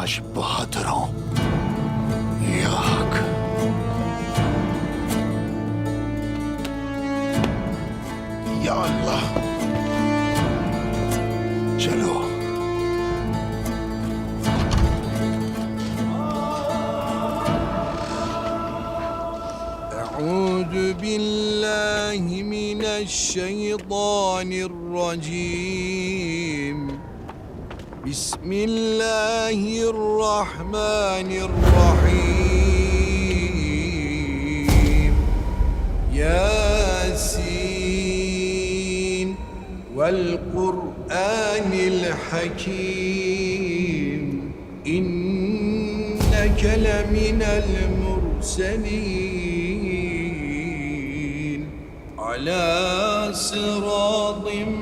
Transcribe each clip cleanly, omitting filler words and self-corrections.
आज बहादुरों ये आग या अल्लाह चलो अऊज़ु बिल्लाहि मिनश शैतानिर रजीम बिस्मिल्लाहिर रहमानिर रहीम यासीन वल क़ुरआनिल हकीम इन्नका लमिनल मुरसलीन अला सिरातिम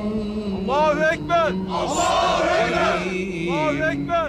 Allahu Ekber! Allahu Ekber!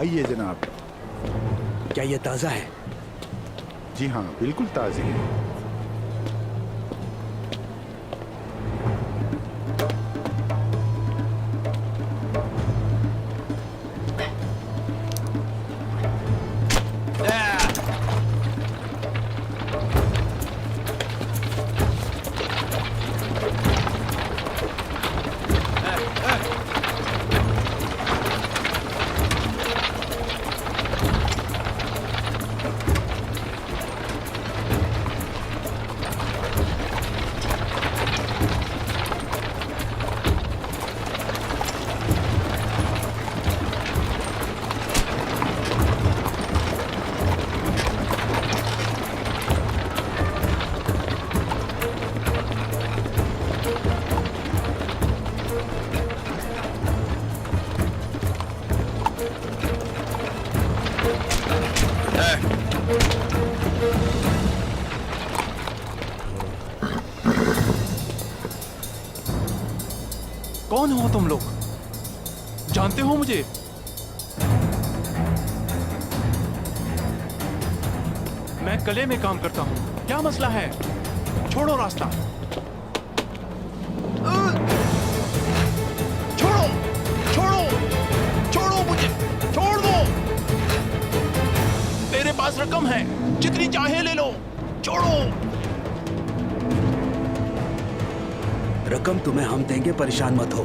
आइए जनाब। क्या ये ताज़ा है? जी हाँ, बिल्कुल ताज़ी है। कौन हो तुम लोग? जानते हो मुझे? मैं कले में काम करता हूं। क्या मसला है? छोड़ो रास्ता। छोड़ो, छोड़ो, छोड़ो मुझे, छोड़ दो। मेरे पास रकम है, जितनी चाहे ले लो। छोड़ो। रकम तुम्हें हम देंगे, परेशान मत हो।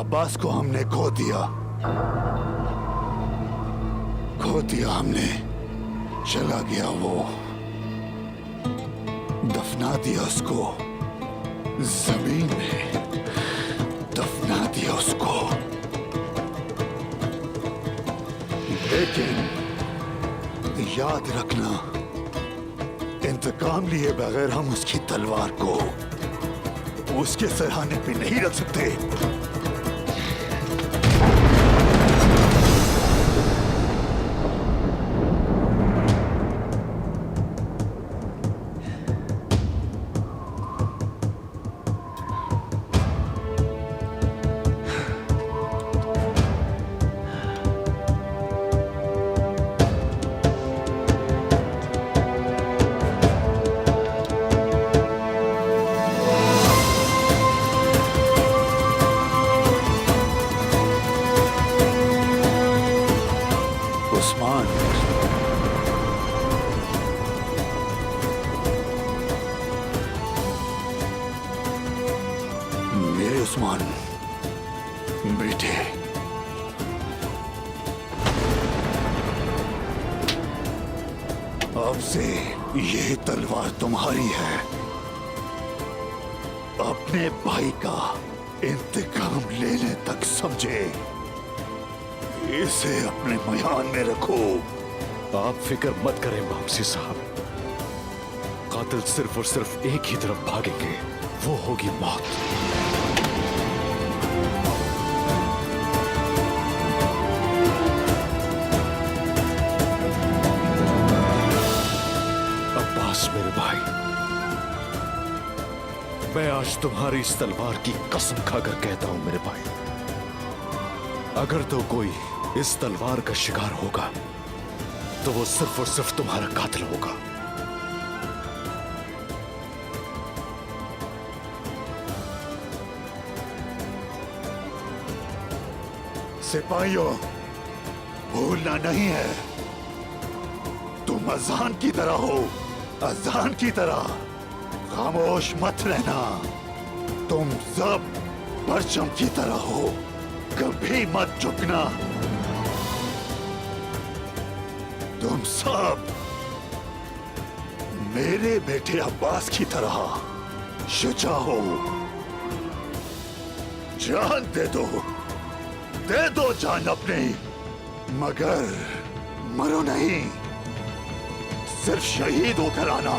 अब्बास को हमने खो दिया हमने। चला गया वो, दफना दिया उसको जमीन में, दफना दिया उसको। लेकिन याद रखना, इंतकाम लिए बगैर हम उसकी तलवार को उसके सरहाने पे नहीं रख सकते। उस्मान, मेरे उस्मान बेटे, अब से ये तलवार तुम्हारी है। अपने भाई का इंतकाम लेने तक समझे, इसे अपने मयान में रखो। आप फिक्र मत करें वापसी साहब, कातिल सिर्फ और सिर्फ एक ही तरफ भागेंगे, वो होगी मौत। अब्बास मेरे भाई, मैं आज तुम्हारी इस तलवार की कसम खाकर कहता हूं मेरे भाई, अगर तो कोई इस तलवार का शिकार होगा तो वो सिर्फ और सिर्फ तुम्हारा कातिल होगा। सिपाहियों, भूलना नहीं है, तुम अजान की तरह हो, अजान की तरह खामोश मत रहना। तुम सब परचम की तरह हो, कभी मत झुकना। तुम सब मेरे बेटे अब्बास की तरह शुजा हो। जान दे दो जान अपनी, मगर मरो नहीं, सिर्फ शहीद होकर आना।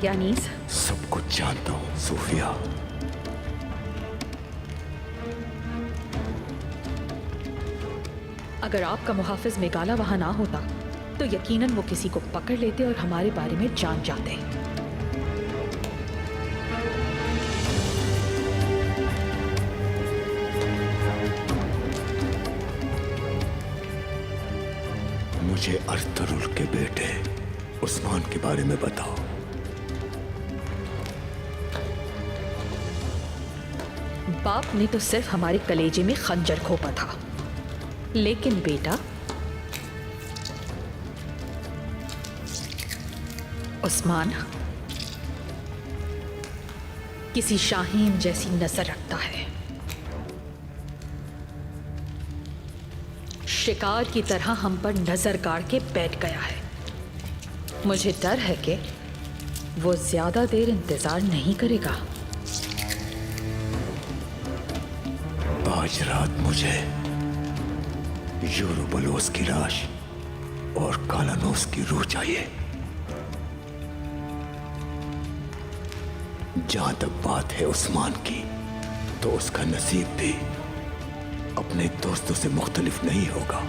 गया अनीस? सब कुछ जानता हूँ सूफिया। अगर आपका मुहाफिज मेगाला वहां ना होता तो यकीनन वो किसी को पकड़ लेते और हमारे बारे में जान जाते। मुझे अर्तुरुल के बेटे उस्मान के बारे में बताओ। बाप ने तो सिर्फ हमारे कलेजे में खंजर घोंपा था, लेकिन बेटा उस्मान किसी शाहीन जैसी नजर रखता है। शिकार की तरह हम पर नजर गाड़ के बैठ गया है। मुझे डर है कि वो ज्यादा देर इंतजार नहीं करेगा। आज रात मुझे यूरोबलोस की लाश और कालानोस की रूह चाहिए। जहां तक बात है उस्मान की, तो उसका नसीब भी अपने दोस्तों से मुख्तलिफ नहीं होगा।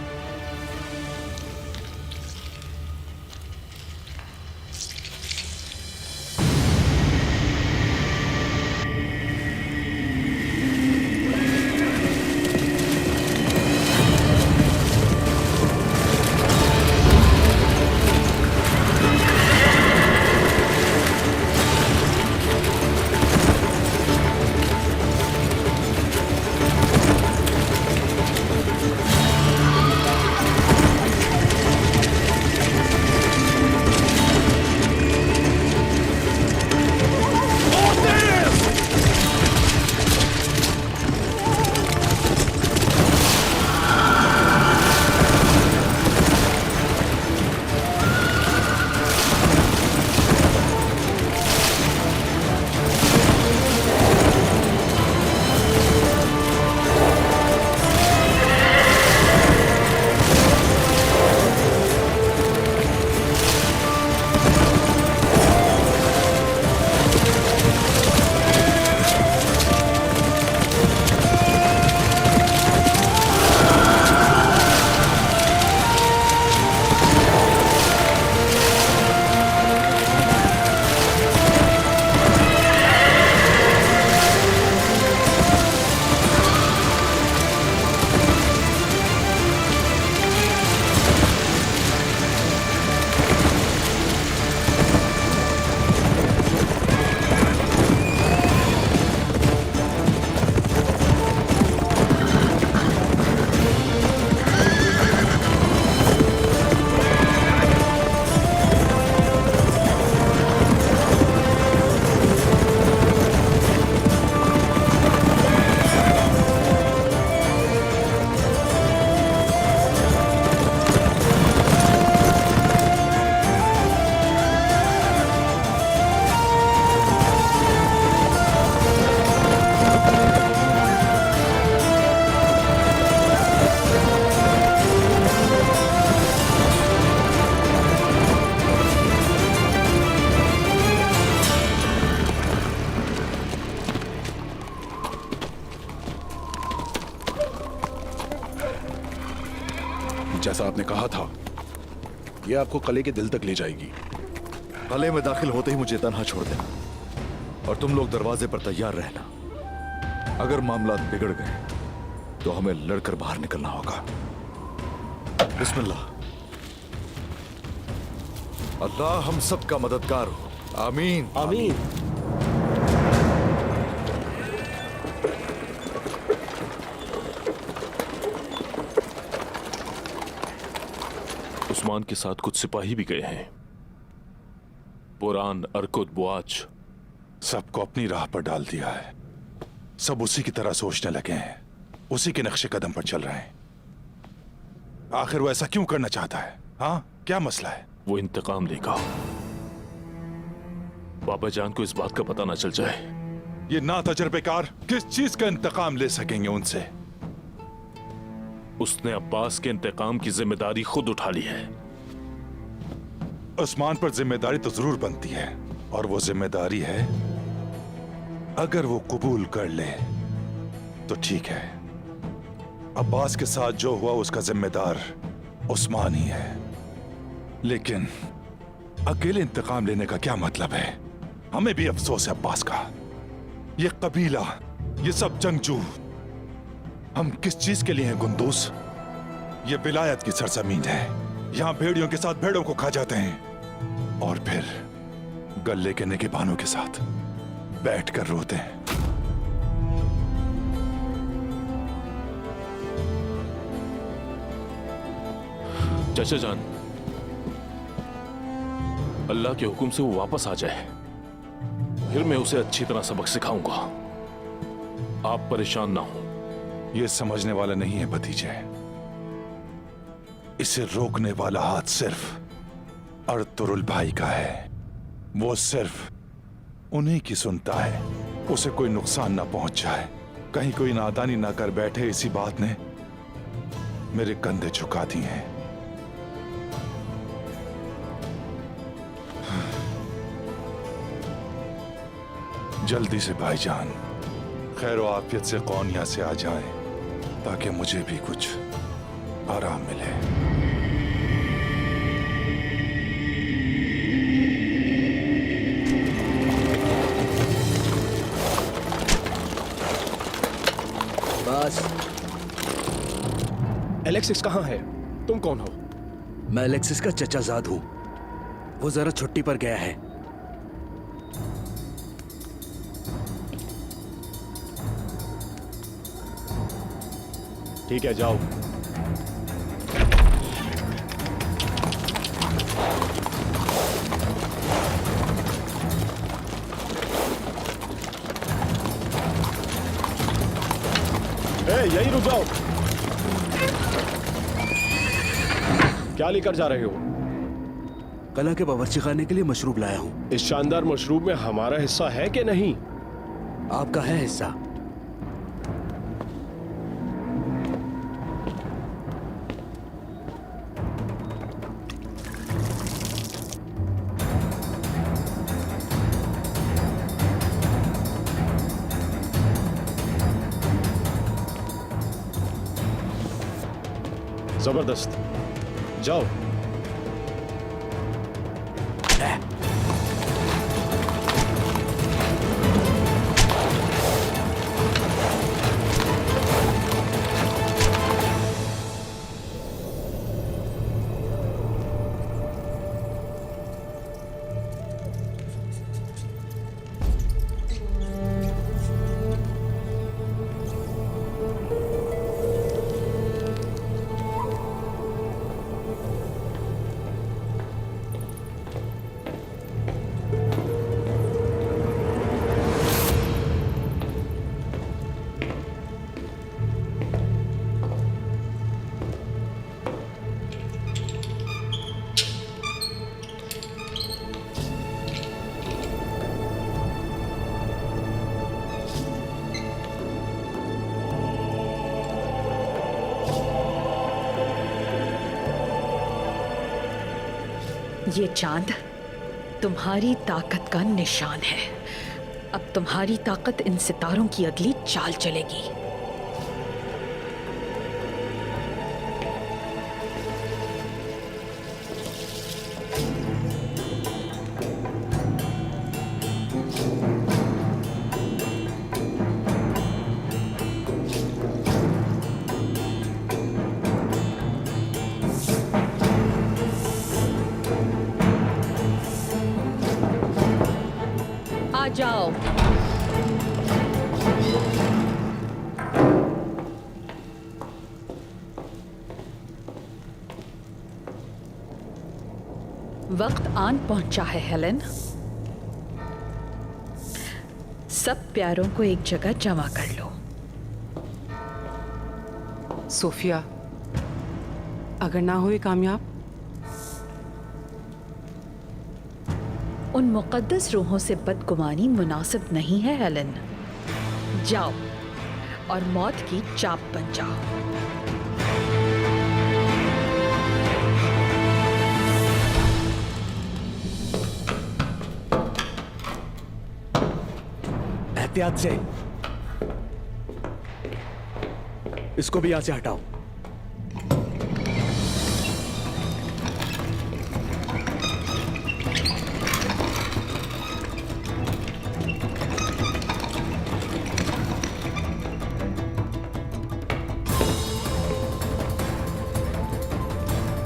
जैसा आपने कहा था, यह आपको कले के दिल तक ले जाएगी। कले में दाखिल होते ही मुझे तन्हा छोड़ देना और तुम लोग दरवाजे पर तैयार रहना। अगर मामला बिगड़ गए तो हमें लड़कर बाहर निकलना होगा। बिस्मिल्लाह। अल्लाह हम सब का मददगार हो। आमीन आमीन। उस्मान के साथ कुछ सिपाही भी गए हैं। पुरान, अरकुद, बुआच सबको अपनी राह पर डाल दिया है। सब उसी की तरह सोचने लगे हैं, उसी के नक्शे कदम पर चल रहे हैं। आखिर वो ऐसा क्यों करना चाहता है? हाँ, क्या मसला है? वो इंतकाम लेगा। बाबा जान को इस बात का पता ना चल जाए। ये ना तजर्बेकार किस चीज का इंतकाम ले सकेंगे उनसे? उसने अब्बास के इंतकाम की जिम्मेदारी खुद उठा ली है। उस्मान पर जिम्मेदारी तो जरूर बनती है, और वो जिम्मेदारी है, अगर वो कबूल कर ले तो ठीक है। अब्बास के साथ जो हुआ उसका जिम्मेदार उस्मान ही है, लेकिन अकेले इंतकाम लेने का क्या मतलब है? हमें भी अफसोस है अब्बास का। ये कबीला, ये सब जंगजू, हम किस चीज के लिए हैं कुंदूस? ये विलायत की सरजमीन है। यहां भेड़ियों के साथ भेड़ों को खा जाते हैं और फिर गले के निगहबानों के साथ बैठकर रोते हैं। चाचा जान, अल्लाह के हुक्म से वो वापस आ जाए, फिर मैं उसे अच्छी तरह सबक सिखाऊंगा। आप परेशान ना हो। ये समझने वाला नहीं है भतीजे, इसे रोकने वाला हाथ सिर्फ अर्तुरुल भाई का है। वो सिर्फ उन्हीं की सुनता है, उसे कोई नुकसान ना पहुंच जाए। कहीं कोई नादानी ना कर बैठे, इसी बात ने मेरे कंधे झुका दिए हैं। जल्दी से भाईजान खैर व आफियत से कौनिया से आ जाएं, ताकि मुझे भी कुछ आराम मिले। बस। एलेक्सिस कहाँ है? तुम कौन हो? मैं एलेक्सिस का चचाजाद हूँ। वो जरा छुट्टी पर गया है। ठीक है, जाओ। यहीं रुक जाओ। क्या लेकर जा रहे हो? कला के बावर्ची खाने के लिए मशरूब लाया हूँ। इस शानदार मशरूब में हमारा हिस्सा है कि नहीं? आपका है हिस्सा। जबरदस्त, जाओ। ये चांद तुम्हारी ताकत का निशान है। अब तुम्हारी ताकत इन सितारों की अगली चाल चलेगी। आ जाओ। वक्त आन पहुंचा है हेलेन। सब प्यारों को एक जगह जमा कर लो। सोफिया, अगर ना हुई कामयाब, उन मुकद्दस रूहों से बदगुमानी मुनासिब नहीं है हेलेन। जाओ और मौत की चाप बन जाओ। एहतियात से। इसको भी यहां से हटाओ।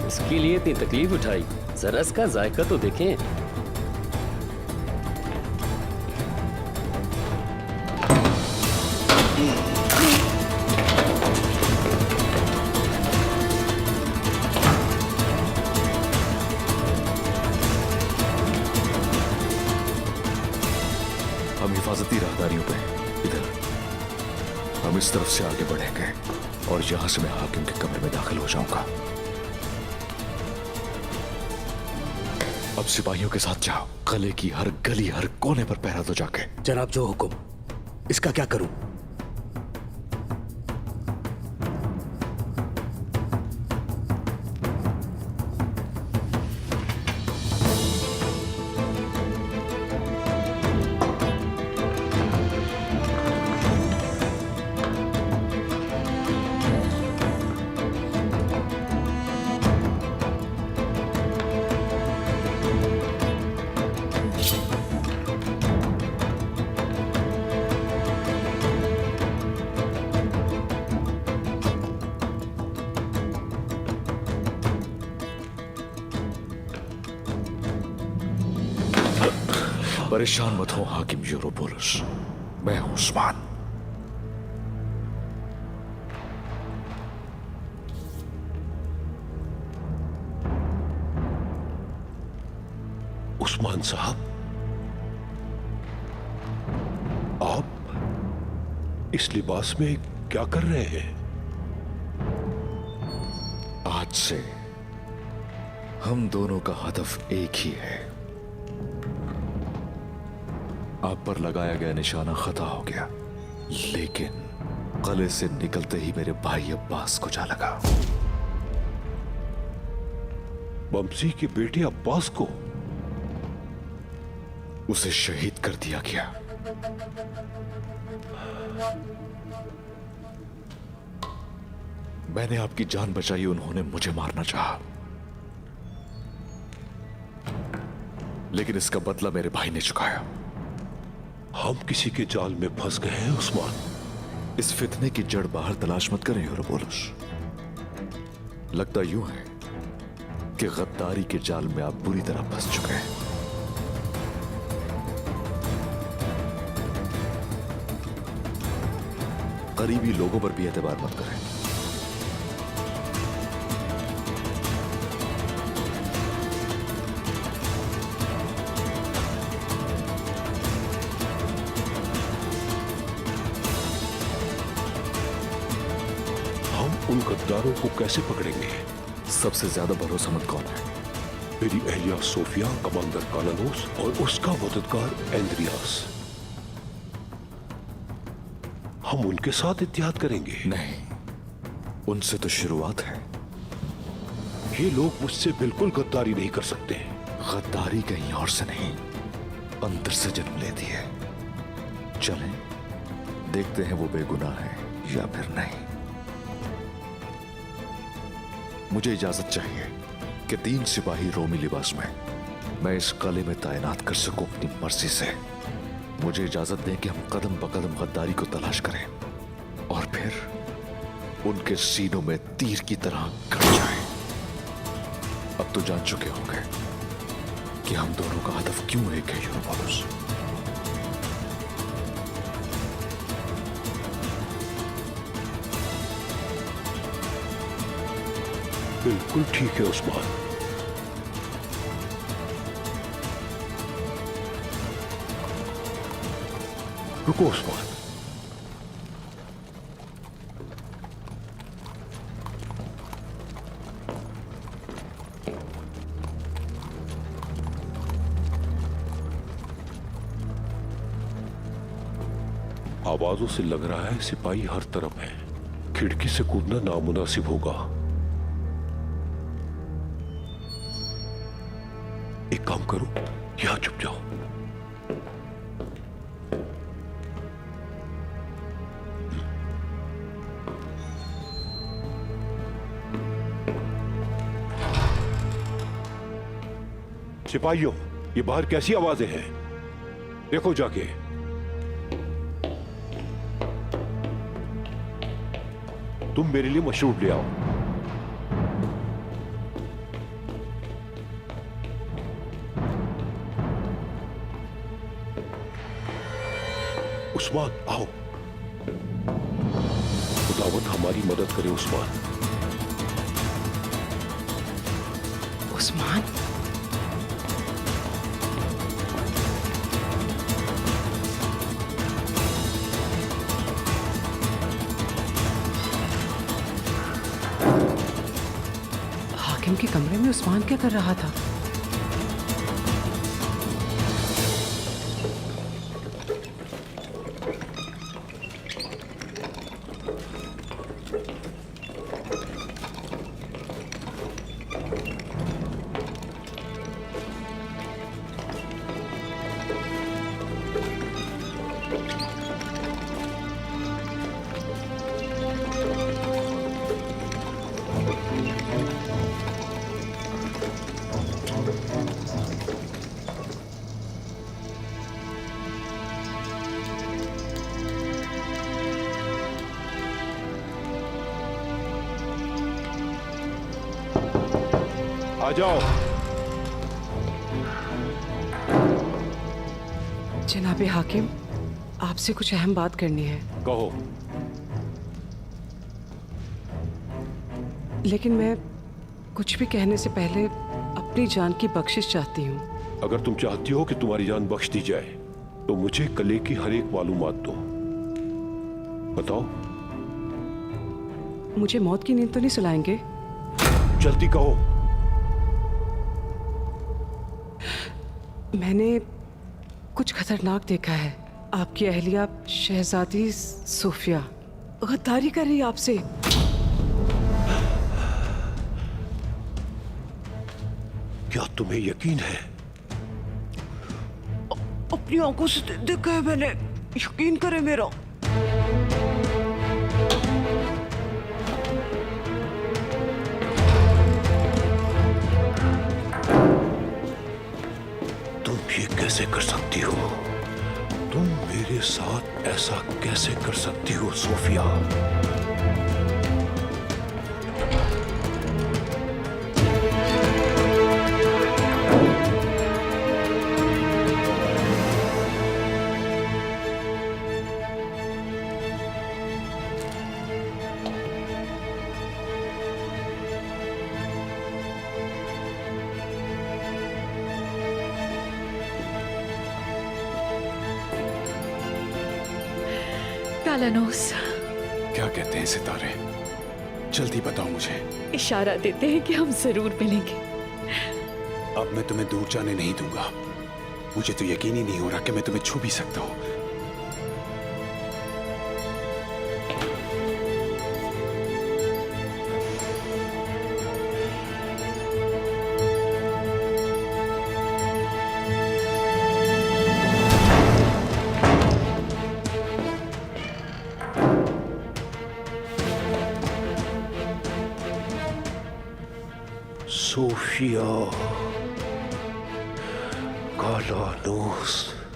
इसके लिए इतनी तकलीफ उठाई, जरा इसका जायका तो देखें। हम हिफाजती राहदारियों पे इधर, हम इस तरफ से आगे बढ़ेंगे और यहां से मैं हाकिम के कमरे में दाखिल हो जाऊंगा। अब सिपाहियों के साथ जाओ, किले की हर गली हर कोने पर पहरा दो जाके। जनाब जो हुक्म। इसका क्या करूं? परेशान मत हो हाकिम यूरोपोलिस, मैं हूं उस्मान। उस्मान साहब, आप इस लिबास में क्या कर रहे हैं? आज से हम दोनों का हदफ एक ही है। आप पर लगाया गया निशाना खता हो गया, लेकिन किले से निकलते ही मेरे भाई अब्बास को जा लगा। बमसी के बेटे अब्बास को? उसे शहीद कर दिया गया। मैंने आपकी जान बचाई, उन्होंने मुझे मारना चाहा, लेकिन इसका बदला मेरे भाई ने चुकाया। हम किसी के जाल में फंस गए हैं उस्मान। इस फितने की जड़ बाहर तलाश मत करें यूरोपोलिस। लगता यूं है कि गद्दारी के जाल में आप बुरी तरह फंस चुके हैं। करीबी लोगों पर भी एतबार मत करें। उन गद्दारों को कैसे पकड़ेंगे? सबसे ज्यादा भरोसेमंद कौन है? मेरी अहलिया सोफिया, कमांडर कालानोस और उसका मददगार एंड्रियास। हम उनके साथ इत्तेहाद करेंगे? नहीं, उनसे तो शुरुआत है। ये लोग मुझसे बिल्कुल गद्दारी नहीं कर सकते। गद्दारी कहीं और से नहीं, अंदर से जन्म लेती है। चलें, देखते हैं वो बेगुनाह है या फिर नहीं। मुझे इजाजत चाहिए कि 3 सिपाही रोमी लिबास में मैं इस किले में तैनात कर सकूं अपनी मर्जी से। मुझे इजाजत दें कि हम कदम ब कदम गद्दारी को तलाश करें और फिर उनके सीनों में तीर की तरह गड़ जाएं। अब तो जान चुके होंगे कि हम दोनों का हदफ क्यों एक है यूरोपोलिस। बिल्कुल ठीक है उस्मान। रुको उस्मान, आवाजों से लग रहा है सिपाही हर तरफ है। खिड़की से कूदना नामुनासिब होगा। एक काम करो, यहां छुप जाओ। सिपाहियों, ये बाहर कैसी आवाजें हैं? देखो जाके। तुम मेरे लिए मशरूब ले आओ। उस्मान आओ। खुदावंद हमारी मदद करे उस्मान। उस्मान, हाकिम के कमरे में उस्मान क्या कर रहा था? आ जाओ। जनाबे हाकिम, आपसे कुछ अहम बात करनी है। कहो। लेकिन मैं कुछ भी कहने से पहले अपनी जान की बख्शिश चाहती हूँ। अगर तुम चाहती हो कि तुम्हारी जान बख्श दी जाए तो मुझे कले की हर एक मालूमात दो। बताओ। मुझे मौत की नींद तो नहीं सुलाएंगे? जल्दी कहो। मैंने कुछ खतरनाक देखा है। आपकी अहलिया शहजादी सोफिया गद्दारी कर रही है आपसे। क्या तुम्हें यकीन है? अपनी आंखों से देखा है मैंने, यकीन करे मेरा। तुम ये कैसे कर सकती हो? तुम मेरे साथ ऐसा कैसे कर सकती हो सोफिया? कालानोस, क्या कहते हैं सितारे? जल्दी बताओ मुझे। इशारा देते हैं कि हम जरूर मिलेंगे। अब मैं तुम्हें दूर जाने नहीं दूंगा। मुझे तो यकीन ही नहीं हो रहा कि मैं तुम्हें छू भी सकता हूं। सोफिया, कालानोस,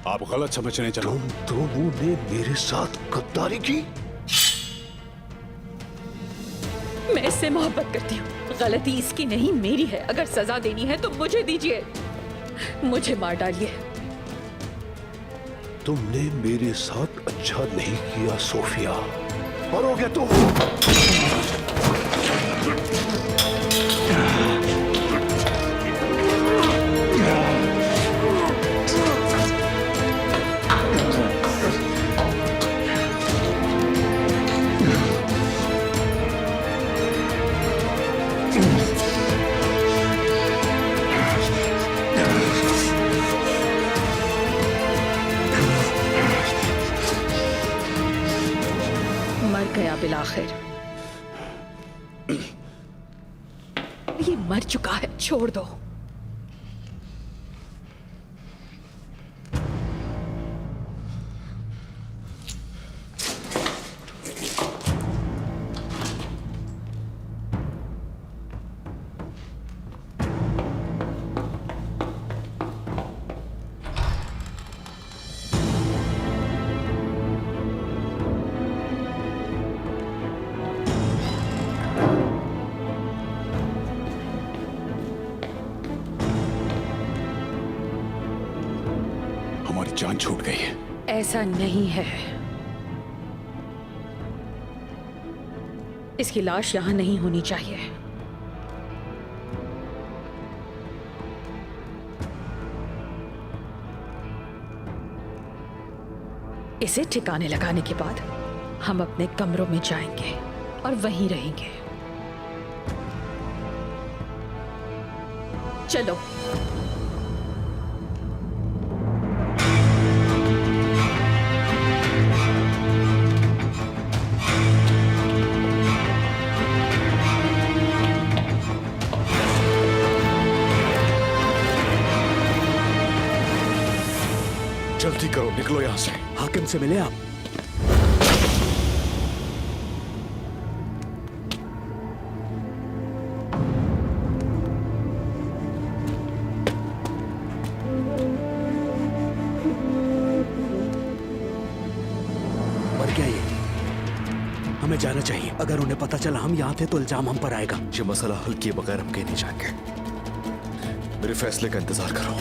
आप गलत समझने चलो। तुम दोनों ने मेरे साथ गद्दारी की। मैं इससे मोहब्बत करती हूँ। गलती इसकी नहीं, मेरी है। अगर सजा देनी है तो मुझे दीजिए, मुझे मार डालिए। तुमने मेरे साथ अच्छा नहीं किया सोफिया। मरोगे तुम। मर गया बिलाखिर। ये मर चुका है, छोड़ दो। जान छूट गई है। ऐसा नहीं है। इसकी लाश यहां नहीं होनी चाहिए। इसे ठिकाने लगाने के बाद हम अपने कमरों में जाएंगे और वहीं रहेंगे। चलो। जल्दी करो, निकलो यहां से। हाकिम से मिले आप? मर गया ये। हमें जाना चाहिए। अगर उन्हें पता चला हम यहाँ थे तो इल्जाम हम पर आएगा। ये मसला हल किए बगैर हम कहीं नहीं जाएंगे। मेरे फैसले का इंतजार करो।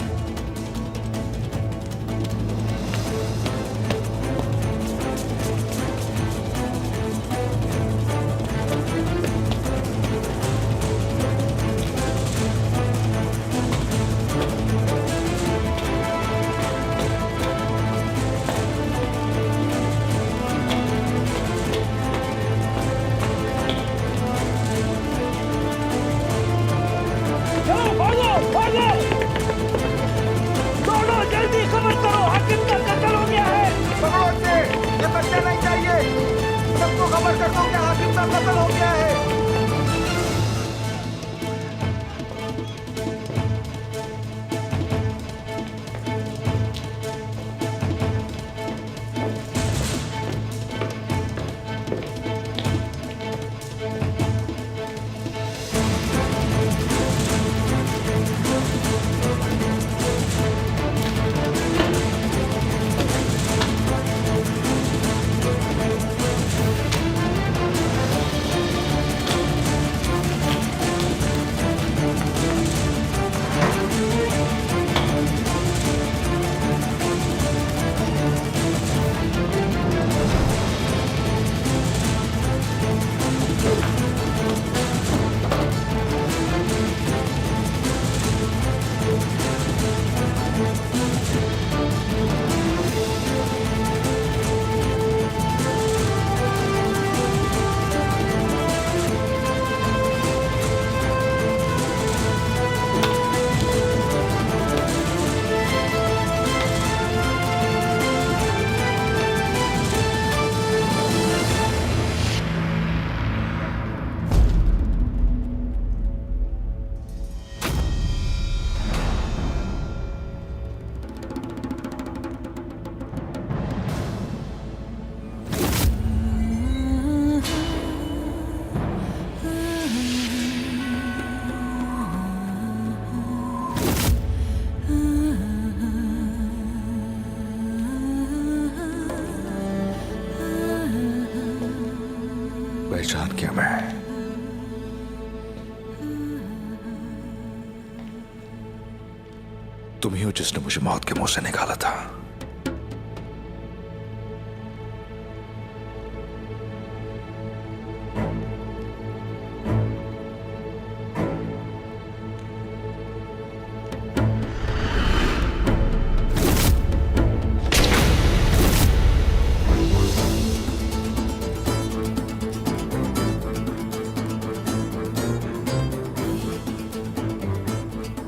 पहचान किया मैं। तुम ही हो जिसने मुझे मौत के मुंह से निकाला था।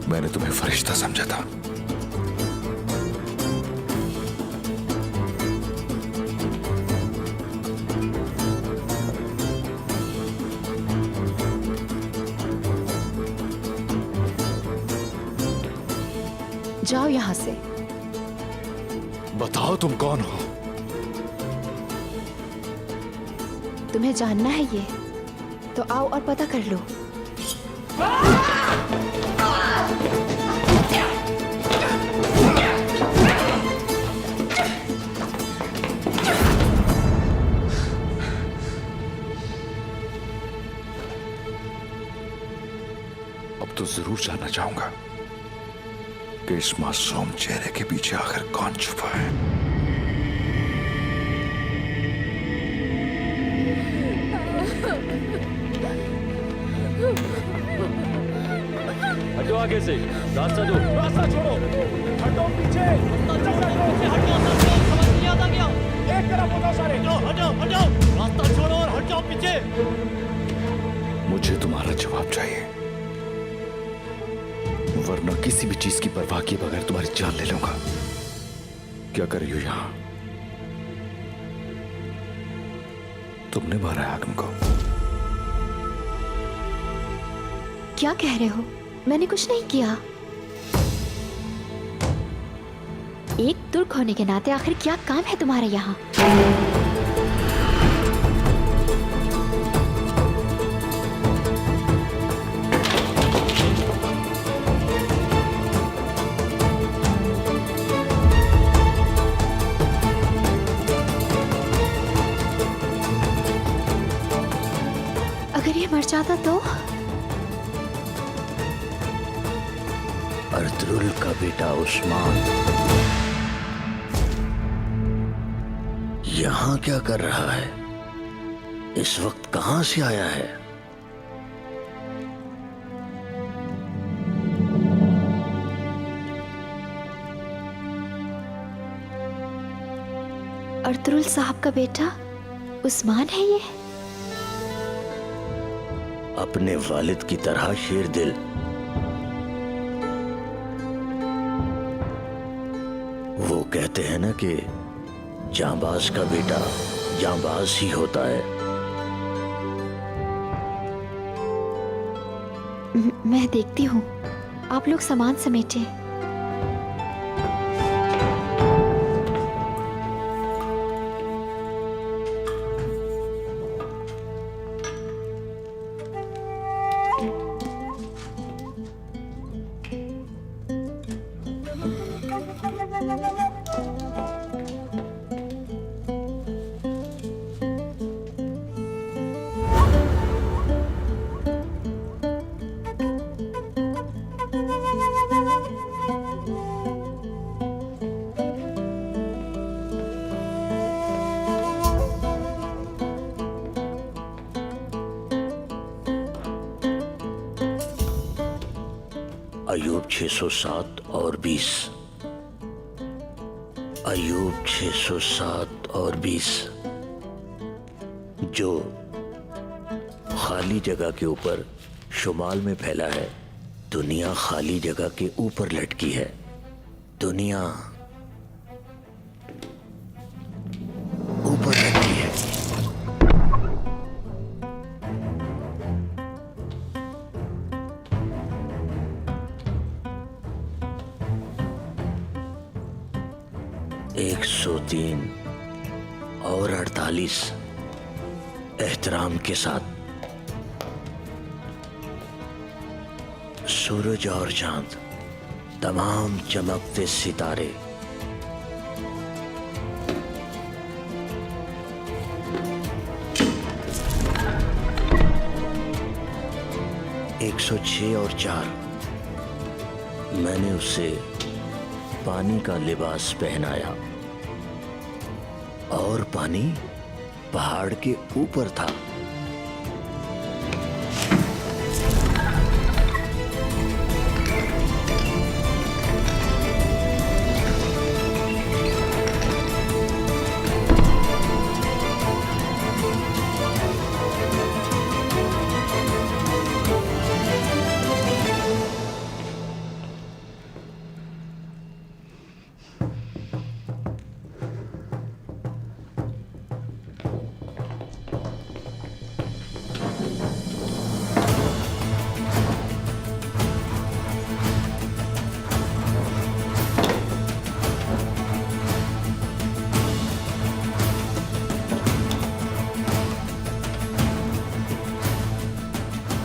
मैंने तुम्हें फरिश्ता समझा था। जाओ यहां से। बताओ तुम कौन हो? तुम्हें जानना है ये तो आओ और पता कर लो। अब तो जरूर जानना चाहूंगा। कि इस मासूम चेहरे के पीछे आखिर कौन छुपा है। हटो आगे से, रास्ता दो, रास्ता छोड़ो, हटो पीछे, एक तरफ हो जाओ सारे। हटो, रास्ता छोड़ो और हट जाओ पीछे। मुझे तुम्हारा जवाब चाहिए, वरना किसी भी चीज की परवाह किए बगैर तुम्हारी जान ले लूंगा। क्या कर रही हो यहां? तुमने मारा है हाकिम को। क्या कह रहे हो? मैंने कुछ नहीं किया। एक तुर्क होने के नाते आखिर क्या काम है तुम्हारा यहाँ? अगर ये मर जाता तो? अर्तुगरुल का बेटा उस्मान यहां क्या कर रहा है? इस वक्त कहां से आया है? अर्तुगरुल साहब का बेटा उस्मान है ये? अपने वालिद की तरह शेर दिल। वो कहते हैं ना कि जांबाज का बेटा जांबाज ही होता है। मैं देखती हूँ, आप लोग सामान समेटे। अयूब 607 और 20। अयूब 607 और 20 जो खाली जगह के ऊपर शुमाल में फैला है। दुनिया खाली जगह के ऊपर लटकी है। दुनिया ऊपर लटकी है। एक 103 और 48 एहतराम के साथ सूरज और चांद, तमाम चमकते सितारे, एक 106 और 4 मैंने उसे पानी का लिबास पहनाया और पानी पहाड़ के ऊपर था।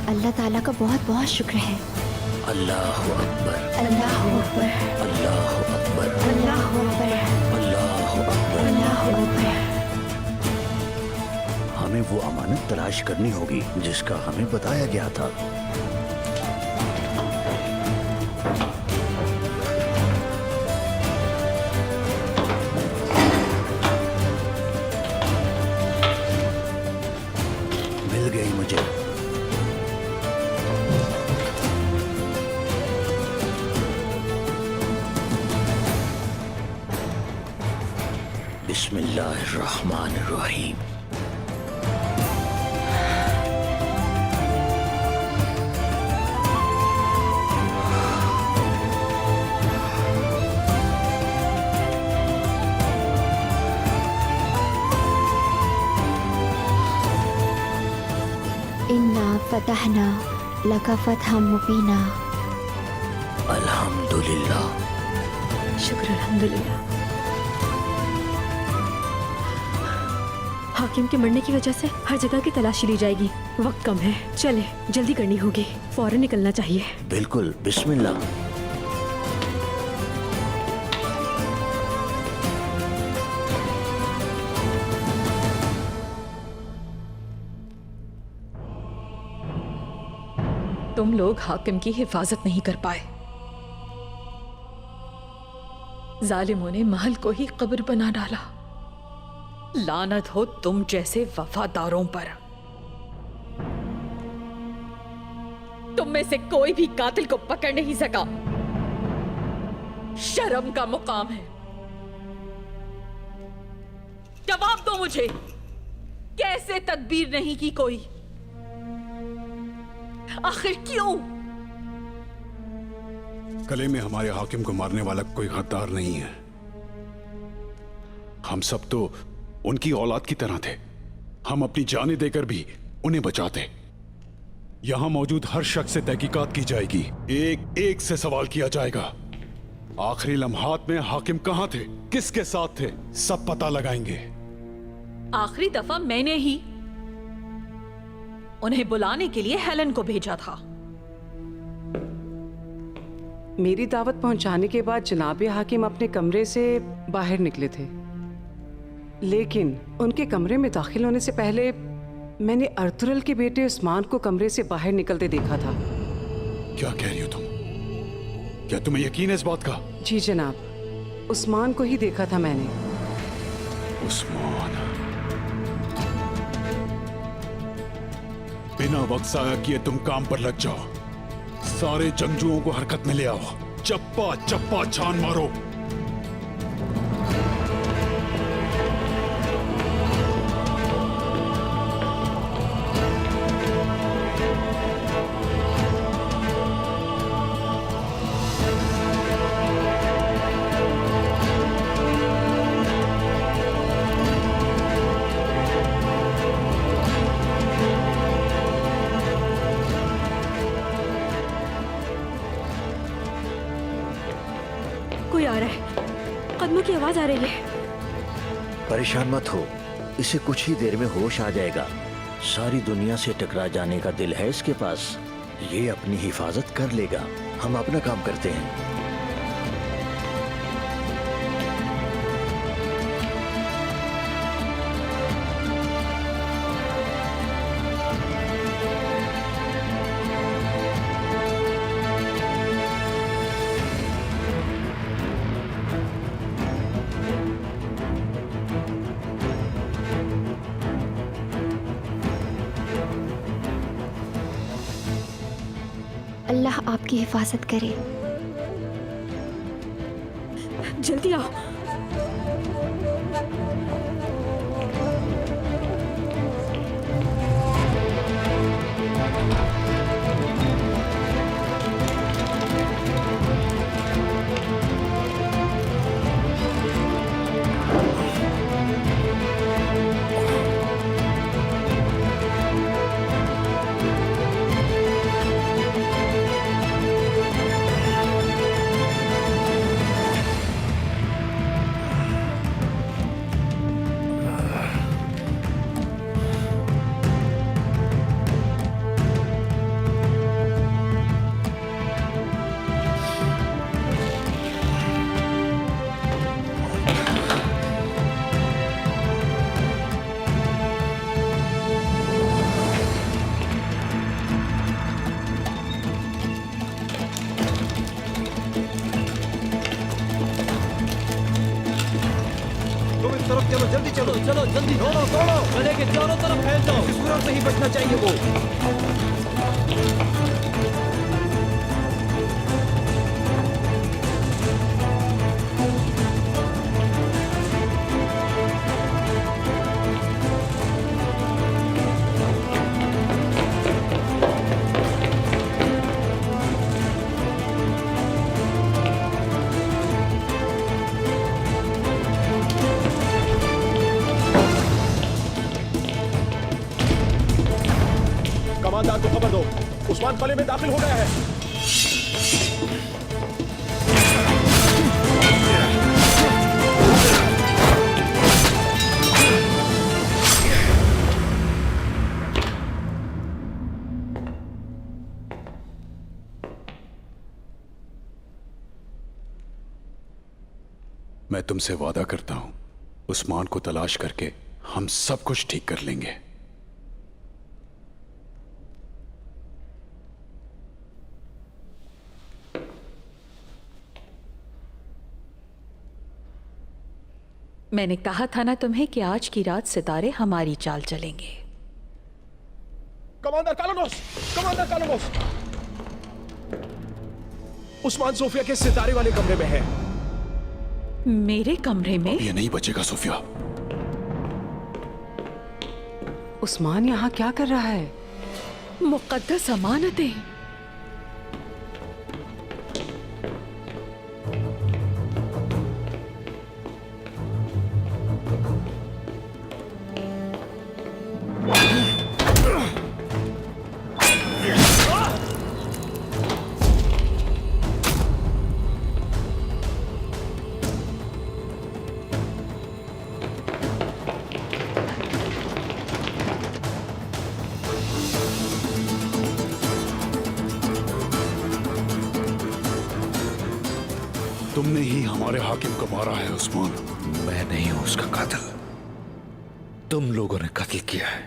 अल्लाह ताला का बहुत बहुत शुक्र है। अल्लाह अकबर, अल्लाह अकबर, अल्लाह अकबर, अल्लाह अकबर, अल्लाह अकबर, अल्लाह अकबर। हमें वो अमानत तलाश करनी होगी जिसका हमें बताया गया था। रहमान रहीम। इन्ना फतहना लका फतहम मुबीना। अल्हम्दुलिल्लाह। शुक्र अल्हम्दुलिल्लाह। हाकिम के मरने की वजह से हर जगह की तलाशी ली जाएगी। वक्त कम है, चले जल्दी करनी होगी, फौरन निकलना चाहिए। बिल्कुल, बिस्मिल्लाह। तुम लोग हाकिम की हिफाजत नहीं कर पाए। जालिमों ने महल को ही कब्र बना डाला। लानत हो तुम जैसे वफादारों पर। तुम में से कोई भी कातिल को पकड़ नहीं सका। शर्म का मुकाम है। जवाब दो मुझे, कैसे तदबीर नहीं की कोई? आखिर क्यों? कले में हमारे हाकिम को मारने वाला कोई गद्दार नहीं है। हम सब तो उनकी औलाद की तरह थे। हम अपनी जानें देकर भी उन्हें बचाते। यहां मौजूद हर शख्स से तहकीकात की जाएगी। एक एक से सवाल किया जाएगा। आखिरी लम्हात में हाकिम कहां थे, किसके साथ थे, सब पता लगाएंगे। आखिरी दफा मैंने ही उन्हें बुलाने के लिए हेलन को भेजा था। मेरी दावत पहुंचाने के बाद जनाब हाकिम अपने कमरे से बाहर निकले थे, लेकिन उनके कमरे में दाखिल होने से पहले मैंने अर्तुगरुल के बेटे उस्मान को कमरे से बाहर निकलते देखा था। क्या कह रही हो तुम? क्या तुम्हें यकीन है इस बात का? जी जनाब, उस्मान को ही देखा था मैंने। उस्मान। बिना वक्त जाया किए तुम काम पर लग जाओ। सारे जंगजुओं को हरकत में ले आओ। चप्पा चप्पा छान मारो। कोई आ रहा है, कदमों की आवाज आ रही है। परेशान मत हो, इसे कुछ ही देर में होश आ जाएगा। सारी दुनिया से टकरा जाने का दिल है इसके पास। ये अपनी हिफाजत कर लेगा। हम अपना काम करते हैं। अल्लाह आपकी हिफाजत करे। जल्दी आओ। तरफ चलो, जल्दी चलो, चलो जल्दी दौड़ो दौड़ो, गले के चारों तरफ फैल जाओ। किस सूरत से ही बचना चाहिए वो। उस्मान को खबर दो। उस्मान कले में दाखिल हो गया है। मैं तुमसे वादा करता हूं, उस्मान को तलाश करके हम सब कुछ ठीक कर लेंगे। मैंने कहा था ना तुम्हें कि आज की रात सितारे हमारी चाल चलेंगे। कमांडर कालोनोस, कमांडर कालोनोस, उस्मान सोफिया के सितारे वाले कमरे में है। मेरे कमरे में? ये नहीं बचेगा सोफिया। उस्मान यहाँ क्या कर रहा है? मुकद्दस अमानतें। तुमने ही हमारे हाकिम को मारा है उस्मान। मैं नहीं हूं उसका कातिल, तुम लोगों ने कत्ल किया है।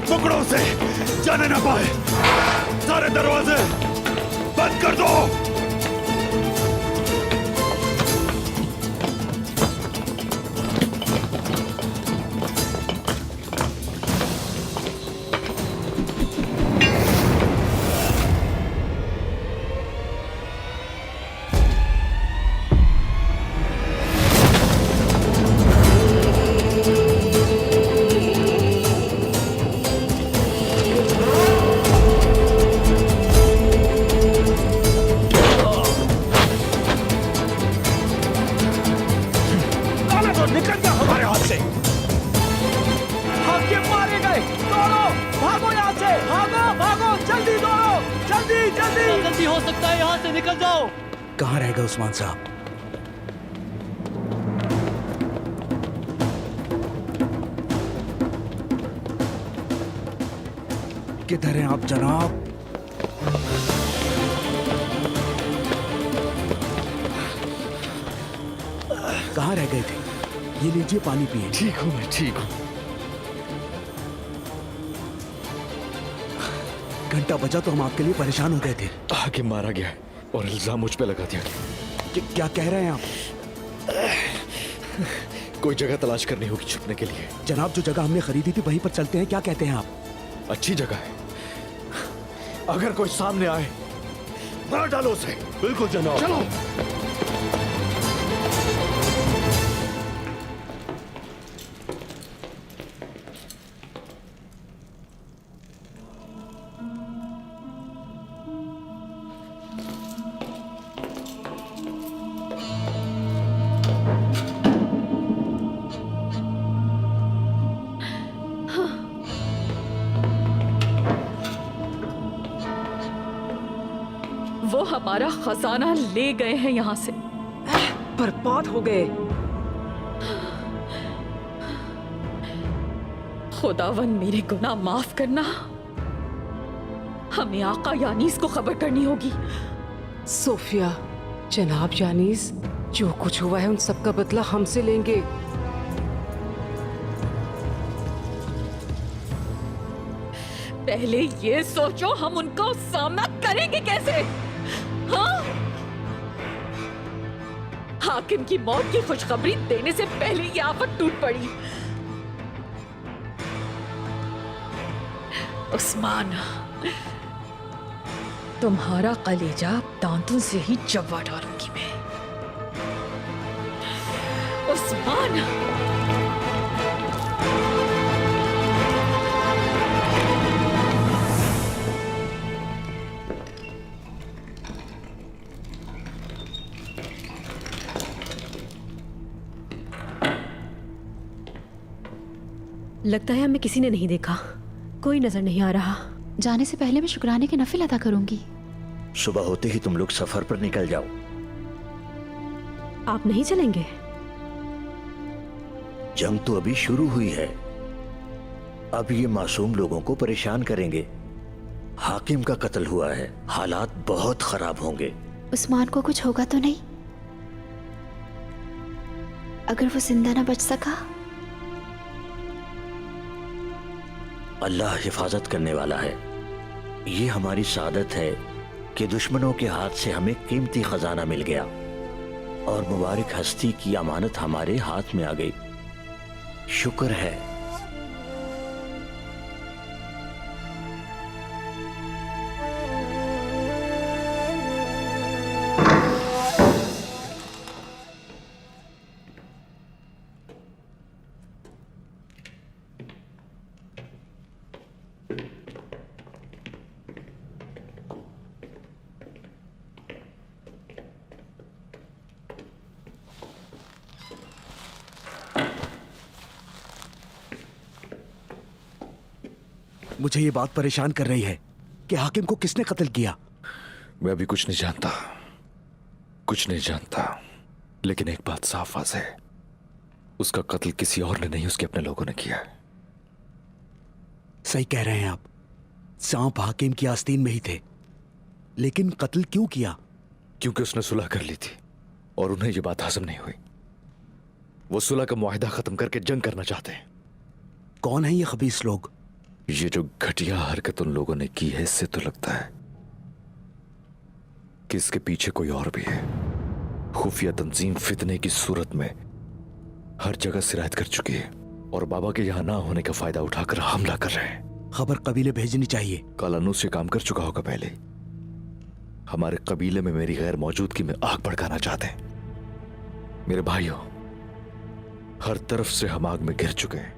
टुकड़ों से जाने ना पाए, सारे दरवाजे बंद कर दो। निकल गया हमारे हाथ से। हाकिम मारे गए, दौड़ो, भागो यहाँ से, भागो, भागो, जल्दी दौड़ो, जल्दी, जल्दी। जल्दी हो सकता है, यहाँ से निकल जाओ। कहाँ रह गए उस्मान साहब? किधर हैं आप जनाब? कहाँ रह गए थे? ये लीजिए पानी पिए। ठीक हूं मैं, ठीक हूं। घंटा बचा तो हम आपके लिए परेशान हो गए थे। हाकिम मारा गया है और इल्जाम मुझ पे लगा दिया गया। क्या कह रहे हैं आप? कोई जगह तलाश करनी होगी छुपने के लिए। जनाब, जो जगह हमने खरीदी थी वहीं पर चलते हैं। क्या कहते हैं आप? अच्छी जगह है, अगर कोई सामने आए मार डालो उसे। बिल्कुल जनाब। चलो। वो हमारा खजाना ले गए हैं यहाँ से। बर्बाद हो गए। खुदावन मेरे गुनाह माफ करना। हमें आका यानीस को खबर करनी होगी। सोफिया, जनाब यानीस, जो कुछ हुआ है उन सब का बदला हमसे लेंगे। पहले ये सोचो हम उनका सामना करेंगे कैसे? हाँ? हाकिम की मौत की खुशखबरी देने से पहले ये आफत टूट पड़ी। उस्मान, तुम्हारा कलेजा दांतों से ही चबा डालूंगी मैं। उस्मान, लगता है हमें किसी ने नहीं देखा, कोई नजर नहीं आ रहा। जाने से पहले मैं शुक्राने के नफिल अदा करूंगी। सुबह होते ही तुम लोग सफर पर निकल जाओ। आप नहीं चलेंगे? जंग तो अभी शुरू हुई है, अब ये मासूम लोगों को परेशान करेंगे। हाकिम का कत्ल हुआ है, हालात बहुत खराब होंगे। उस्मान को कुछ होगा तो नहीं? अगर वो जिंदा ना बच सका? अल्लाह हिफाजत करने वाला है। ये हमारी सादत है कि दुश्मनों के हाथ से हमें कीमती खजाना मिल गया और मुबारक हस्ती की अमानत हमारे हाथ में आ गई। शुक्र है। मुझे ये बात परेशान कर रही है कि हाकिम को किसने कत्ल किया। मैं अभी कुछ नहीं जानता, कुछ नहीं जानता, लेकिन एक बात साफ वाज़ेह है, उसका कत्ल किसी और ने नहीं, उसके अपने लोगों ने किया है। सही कह रहे हैं आप। सांप हाकिम की आस्तीन में ही थे, लेकिन कत्ल क्यों किया? क्योंकि उसने सुलह कर ली थी और उन्हें यह बात हजम नहीं हुई। वो सुलह का मुआहिदा खत्म करके जंग करना चाहते हैं। कौन है ये खबीस लोग? ये जो घटिया हरकत उन लोगों ने की है, इससे तो लगता है कि इसके पीछे कोई और भी है। खुफिया तंजीम फितने की सूरत में हर जगह सिरायत कर चुकी है और बाबा के यहां ना होने का फायदा उठाकर हमला कर रहे हैं। खबर कबीले भेजनी चाहिए। कालानूस से काम कर चुका होगा पहले। हमारे कबीले में मेरी गैर मौजूदगी में आग भड़काना चाहते हैं। मेरे भाइयों, हर तरफ से हम आग में घिर चुके हैं।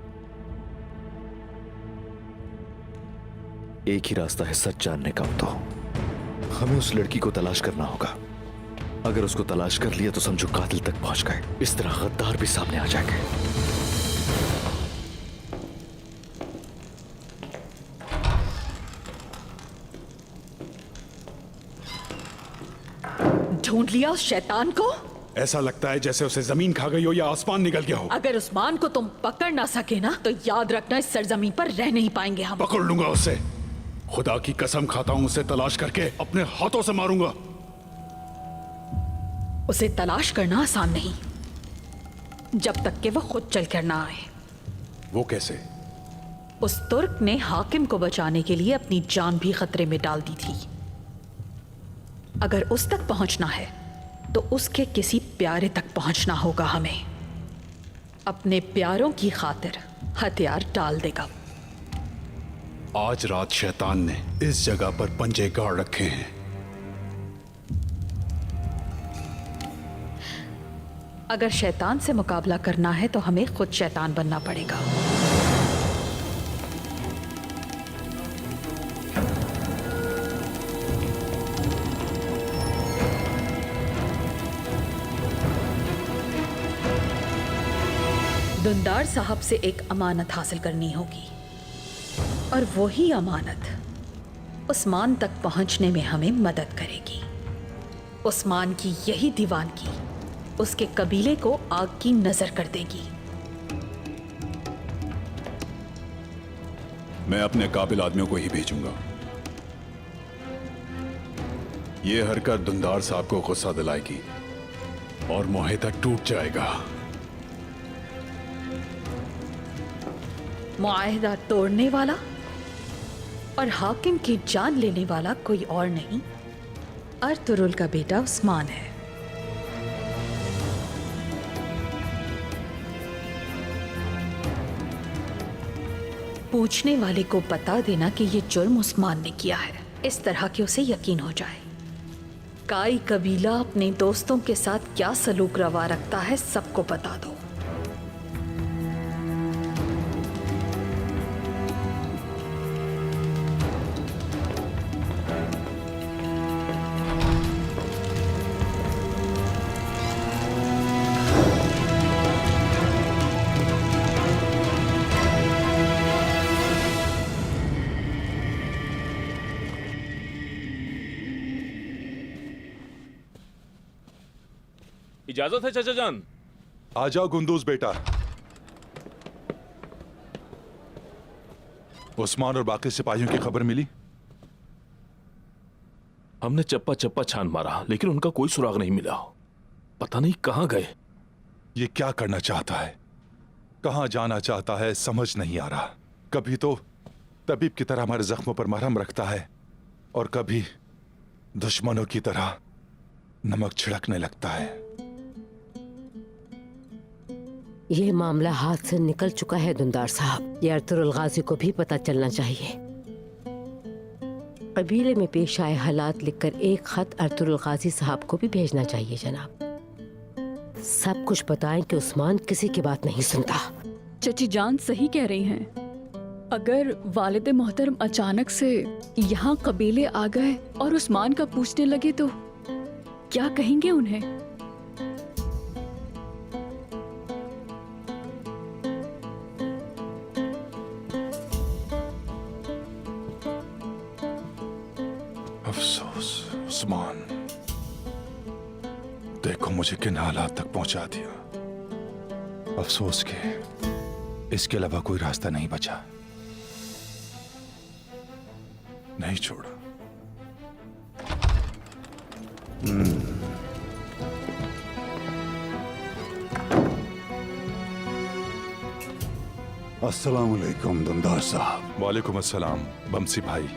एक ही रास्ता है सच जानने का, तो हमें उस लड़की को तलाश करना होगा। अगर उसको तलाश कर लिया तो समझो कातिल तक पहुंच गए। इस तरह गद्दार भी सामने आ जाएंगे। ढूंढ लिया उस शैतान को? ऐसा लगता है जैसे उसे जमीन खा गई हो या आसमान निकल गया हो। अगर उस्मान को तुम पकड़ ना सके ना, तो याद रखना इस सरजमीन पर रह नहीं पाएंगे हम। पकड़ लूंगा उसे, खुदा की कसम खाता हूं, उसे तलाश करके अपने हाथों से मारूंगा। उसे तलाश करना आसान नहीं, जब तक कि वो खुद चल कर ना आए। वो कैसे? उस तुर्क ने हाकिम को बचाने के लिए अपनी जान भी खतरे में डाल दी थी। अगर उस तक पहुंचना है तो उसके किसी प्यारे तक पहुंचना होगा हमें। अपने प्यारों की खातिर हथियार डाल देगा। आज रात शैतान ने इस जगह पर पंजे गाड़ रखे हैं। अगर शैतान से मुकाबला करना है तो हमें खुद शैतान बनना पड़ेगा। दुंदार साहब से एक अमानत हासिल करनी होगी और वही अमानत उस्मान तक पहुंचने में हमें मदद करेगी। उस्मान की यही दीवानगी उसके कबीले को आग की नजर कर देगी। मैं अपने काबिल आदमियों को ही भेजूंगा। ये हरकत दुंदार साहब को गुस्सा दिलाएगी और मुआहिदा टूट जाएगा। मुआहिदा तोड़ने वाला और हाकिम की जान लेने वाला कोई और नहीं, अर्तुरुल का बेटा उस्मान है। पूछने वाले को बता देना कि ये जुर्म उस्मान ने किया है, इस तरह कि उसे यकीन हो जाए। काई कबीला अपने दोस्तों के साथ क्या सलूक रवा रखता है सबको बता दो। इजाजत है चाचा जान? आ जाओ गुंदूज बेटा। उस्मान और बाकी सिपाहियों की खबर मिली? हमने चप्पा चप्पा छान मारा लेकिन उनका कोई सुराग नहीं मिला। पता नहीं कहां गए। ये क्या करना चाहता है, कहां जाना चाहता है, समझ नहीं आ रहा। कभी तो तबीब की तरह हमारे जख्मों पर मरहम रखता है और कभी दुश्मनों की तरह नमक छिड़कने लगता है। ये मामला हाथ से निकल चुका है दुंदार साहब। ये अर्तुरुल गाजी को भी पता चलना चाहिए। कबीले में पेश आए हालात लिखकर एक खत अर्तुरुल गाजी साहब को भी भेजना चाहिए जनाब। सब कुछ बताएं कि उस्मान किसी की बात नहीं सुनता। चची जान सही कह रही हैं। अगर वालिद मोहतरम अचानक से यहाँ कबीले आ गए और उस्मान का पूछने लगे तो क्या कहेंगे उन्हें? अफसोस उस्मान, देखो मुझे किन हालात तक पहुंचा दिया। अफसोस के इसके अलावा कोई रास्ता नहीं बचा। नहीं छोड़ा। अस्सलाम वालेकुम दुंदार साहब। वालेकुम अस्सलाम बमसी भाई,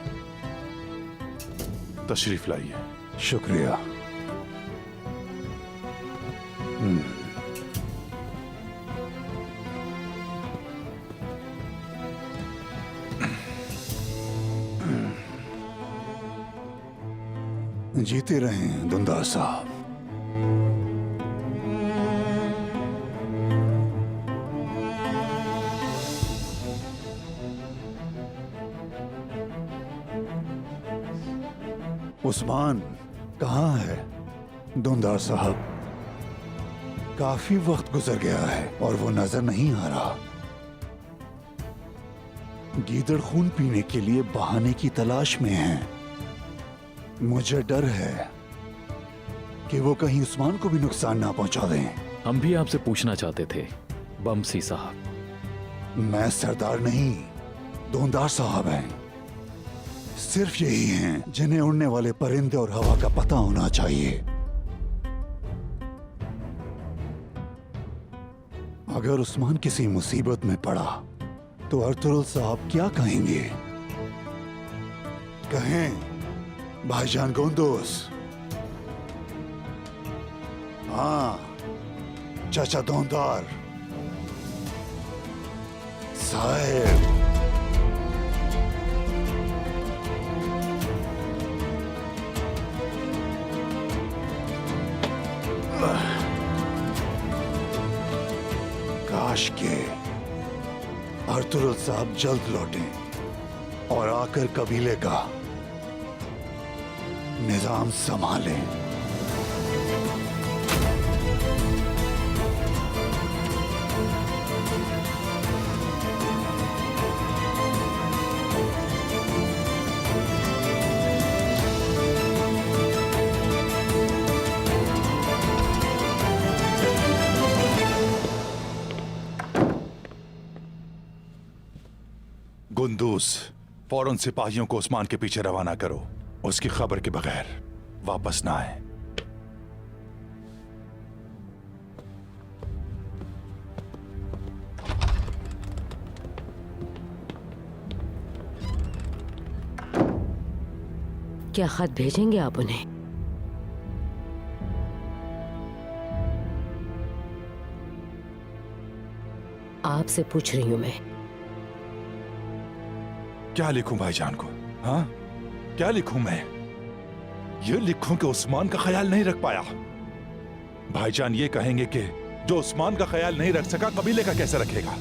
तशरीफ लाइए। शुक्रिया। जीते रहें दुंदार साहब। उस्मान कहाँ है दुंदार साहब? काफी वक्त गुजर गया है और वो नजर नहीं आ रहा। गीदड़ खून पीने के लिए बहाने की तलाश में है। मुझे डर है कि वो कहीं उस्मान को भी नुकसान ना पहुंचा दें। हम भी आपसे पूछना चाहते थे बमसी साहब। मैं सरदार नहीं, दुंदार साहब हैं। सिर्फ यही हैं जिन्हें उड़ने वाले परिंदे और हवा का पता होना चाहिए। अगर उस्मान किसी मुसीबत में पड़ा तो अर्तुरुल साहब क्या कहेंगे? कहें भाईजान गुंदूज, हाँ चाचा दोंदार साहेब, काश के अर्तुरुल साहब जल्द लौटें और आकर कबीले का निजाम संभालें। गुंदूज, फौरन सिपाहियों को उस्मान के पीछे रवाना करो। उसकी खबर के बगैर वापस ना आए। क्या खत भेजेंगे आप उन्हें? आपसे पूछ रही हूं मैं। क्या लिखूं भाईजान को? हाँ, क्या लिखूं मैं? ये लिखूं कि उस्मान का ख्याल नहीं रख पाया। भाईजान ये कहेंगे कि जो उस्मान का ख्याल नहीं रख सका, कबीले का कैसे रखेगा?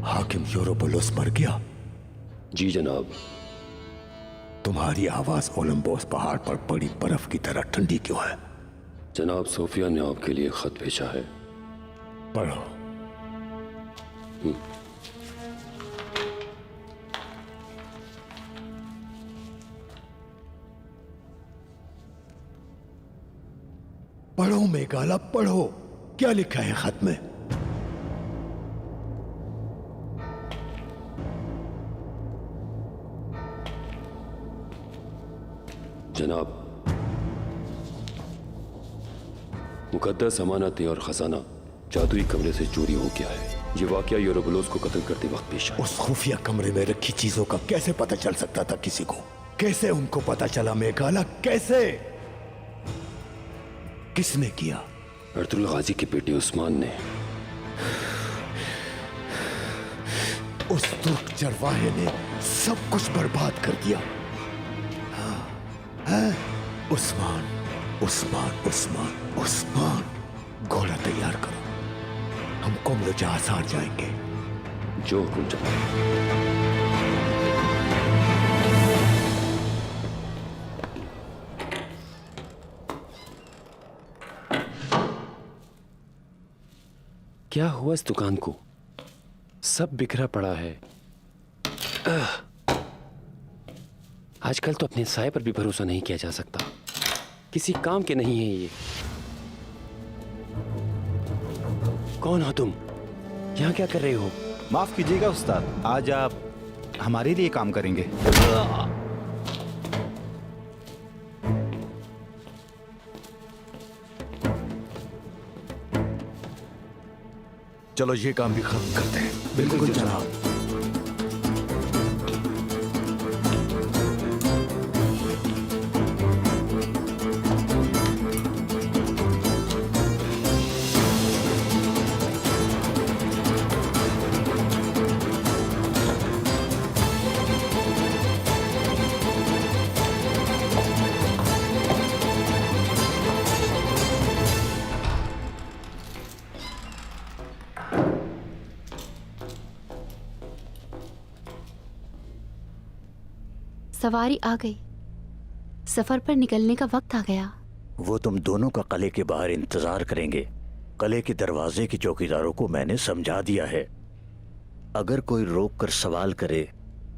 हाकिम यूरोबुलस मर गया? जी जनाब। तुम्हारी आवाज ओलंबोस पहाड़ पर पड़ी बर्फ की तरह ठंडी क्यों है? जनाब सोफिया ने आपके लिए खत भेजा है। पढ़ो। पढ़ो मेघाला पढ़ो, क्या लिखा है खत में? जनाब, मुकद्दस अमानतें और खजाना जादुई कमरे से चोरी हो गया है। ये वाकया यूरोबुलस को कत्ल करते वक्त पेश आया। उस खुफिया कमरे में रखी चीजों का कैसे पता चल सकता था किसी को? कैसे उनको पता चला मेघाला? कैसे? किसने किया? अर्तुल गाजी के बेटे उस्मान ने। उस तुर्क चरवाहे ने सब कुछ बर्बाद कर दिया। उस्मान, उस्मान, उस्मान, उस्मान। घोड़ा तैयार करो, हम कुम्र जहाज हार जाएंगे। जो हुक्म जनाब। क्या हुआ इस दुकान को? सब बिखरा पड़ा है। आजकल तो अपने साए पर भी भरोसा नहीं किया जा सकता। किसी काम के नहीं है ये। कौन हो तुम? यहाँ क्या कर रहे हो? माफ कीजिएगा उस्ताद, आज आप हमारे लिए काम करेंगे। चलो ये काम भी खत्म करते हैं। बिल्कुल जनाब। सवारी आ गई, सफर पर निकलने का वक्त आ गया। वो तुम दोनों का किले के बाहर इंतजार करेंगे। किले के दरवाजे के चौकीदारों को मैंने समझा दिया है, अगर कोई रोक कर सवाल करे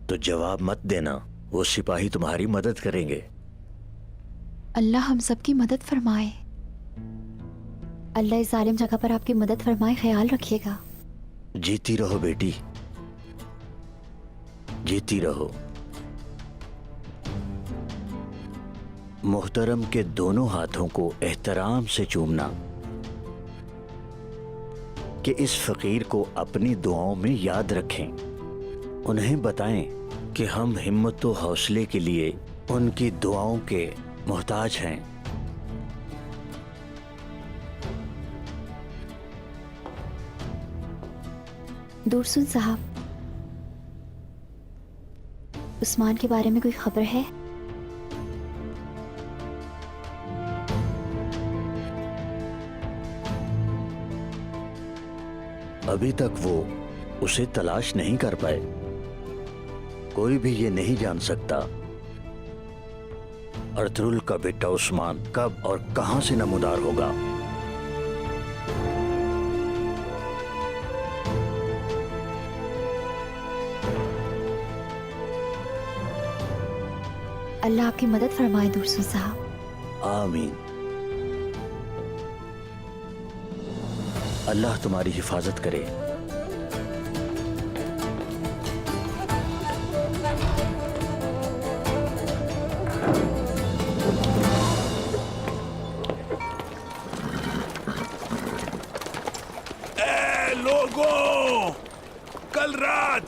तो जवाब मत देना। वो सिपाही तुम्हारी मदद करेंगे। अल्लाह हम सबकी मदद फरमाए। अल्लाह इस जालिम जगह पर आपकी मदद फरमाए। ख्याल रखिएगा। जीती रहो बेटी, जीती रहो। मोहतरम के दोनों हाथों को एहतराम से चूमना कि इस फकीर को अपनी दुआओं में याद रखें। उन्हें बताएं कि हम हिम्मत और हौसले के लिए उनकी दुआओं के मोहताज हैं। दूरसुन साहब, उस्मान के बारे में कोई खबर है? अभी तक वो उसे तलाश नहीं कर पाए। कोई भी ये नहीं जान सकता अर्तुरुल का बेटा उस्मान कब और कहां से नमूदार होगा। अल्लाह आपकी मदद फरमाए दुर्सु साहब। आमीन। अल्लाह तुम्हारी हिफाजत करे। लोगों, कल रात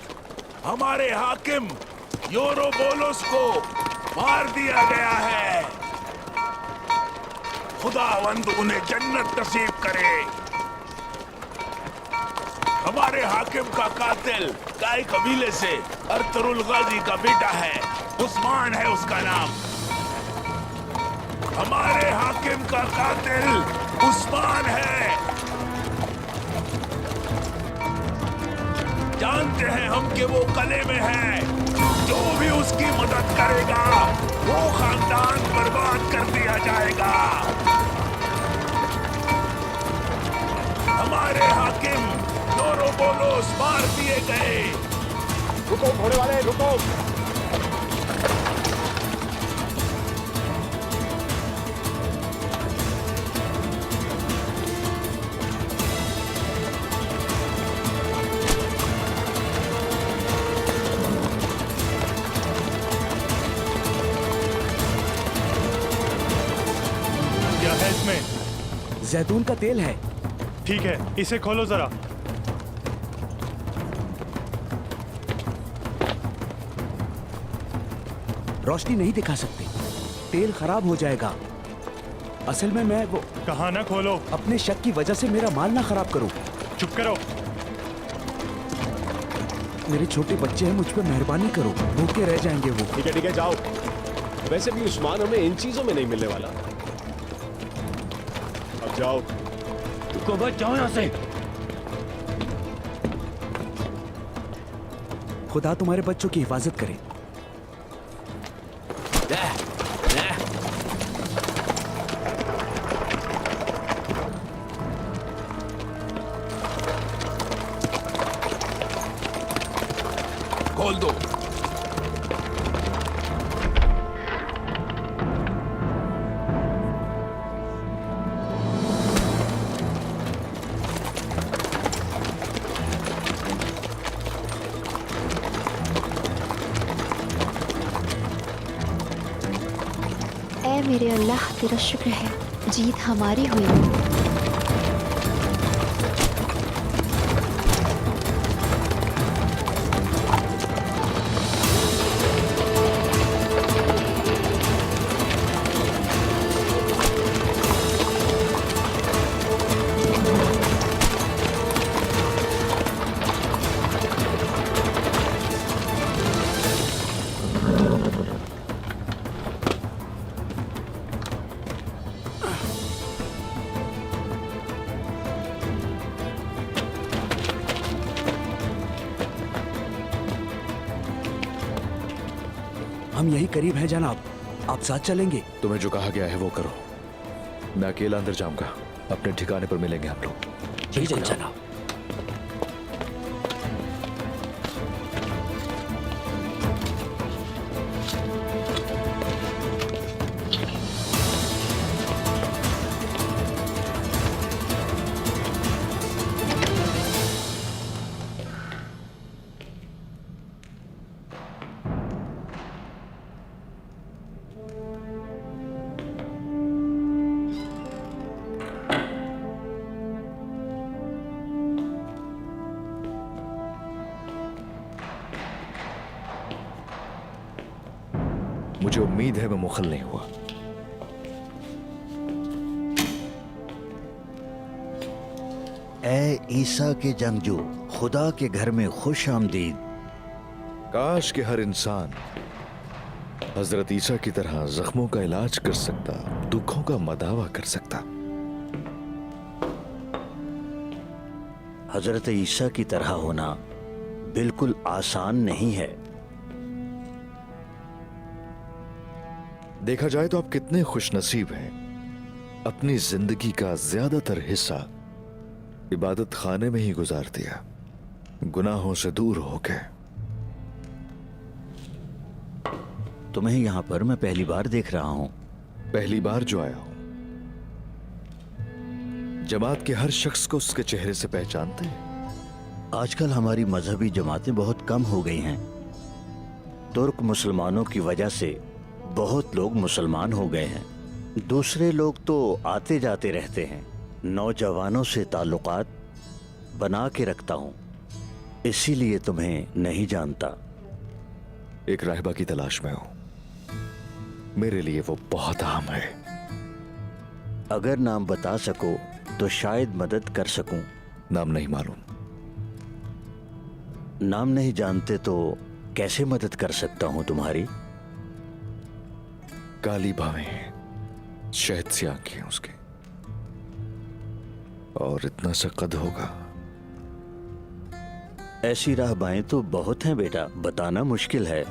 हमारे हाकिम योरोबोलोस को मार दिया गया है। खुदावंद उन्हें जन्नत नसीब करे। हमारे हाकिम का कातिल काय कबीले से अर्तुरुल गाजी का बेटा है, उस्मान है उसका नाम। हमारे हाकिम का कातिल उस्मान है। जानते हैं हम कि वो कले में है। जो भी उसकी मदद करेगा वो खानदान बर्बाद कर दिया जाएगा। हमारे हाकिम योरोबोलोस मार दिए गए। रुको घोड़े वाले, रुको। जैतून का तेल है। ठीक है, इसे खोलो जरा। रोशनी नहीं दिखा सकते, तेल खराब हो जाएगा। असल में मैं वो कहा ना खोलो। अपने शक की वजह से मेरा माल ना खराब करो। चुप करो। मेरे छोटे बच्चे हैं, मुझ पर मेहरबानी करो, भूखे रह जाएंगे वो। ठीक है जाओ। वैसे भी उस्मान हमें इन चीजों में नहीं मिलने वाला। अब जाओ। तुमको बच जाओ यहाँ से। खुदा तुम्हारे बच्चों की हिफाजत करे। खोल दो। ऐ मेरे अल्लाह, तेरा शुक्र है जीत हमारी हुई। हम यही करीब हैं जनाब, आप साथ चलेंगे? तुम्हें जो कहा गया है वो करो। मैं अकेला अंदर जाऊंगा। अपने ठिकाने पर मिलेंगे हम लोग। बिल्कुल जनाब। मुझे उम्मीद है मैं मुखल नहीं हुआ। ऐ ईसा के जंगजू, खुदा के घर में खुश आमदीद। काश के हर इंसान हजरत ईसा की तरह जख्मों का इलाज कर सकता, दुखों का मदावा कर सकता। हजरत ईसा की तरह होना बिल्कुल आसान नहीं है। देखा जाए तो आप कितने खुशनसीब हैं। अपनी जिंदगी का ज्यादातर हिस्सा इबादत खाने में ही गुजार दिया, गुनाहों से दूर होके। तुम्हें यहाँ पर मैं पहली बार देख रहा हूँ। पहली बार जो आया हूं। जमात के हर शख्स को उसके चेहरे से पहचानते हैं। आजकल हमारी मजहबी जमातें बहुत कम हो गई हैं। तुर्क मुसलमानों की वजह से बहुत लोग मुसलमान हो गए हैं। दूसरे लोग तो आते जाते रहते हैं। नौजवानों से ताल्लुकात बना के रखता हूँ, इसीलिए तुम्हें नहीं जानता। एक राहिबा की तलाश में हूं। मेरे लिए वो बहुत अहम है। अगर नाम बता सको तो शायद मदद कर सकूं। नाम नहीं मालूम। नाम नहीं जानते तो कैसे मदद कर सकता हूं तुम्हारी? काली बाहें, शहद सी आंखें उसके, और इतना सा कद होगा। ऐसी राहबाएं तो बहुत हैं बेटा, बताना मुश्किल है।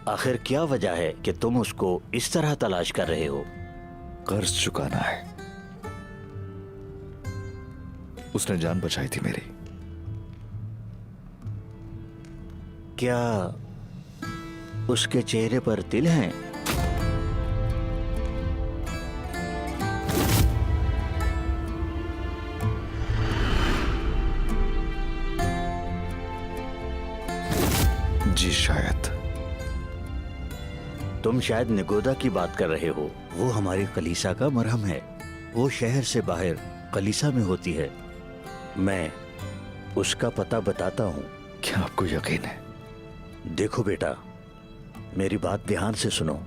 आखिर क्या वजह है कि तुम उसको इस तरह तलाश कर रहे हो? कर्ज चुकाना है। उसने जान बचाई थी मेरी। क्या उसके चेहरे पर तिल हैं? जी शायद। तुम शायद निगोदा की बात कर रहे हो। वो हमारी कलीसा का मरहम है। वो शहर से बाहर कलीसा में होती है। मैं उसका पता बताता हूँ। क्या आपको यकीन है? देखो बेटा, मेरी बात ध्यान से सुनो।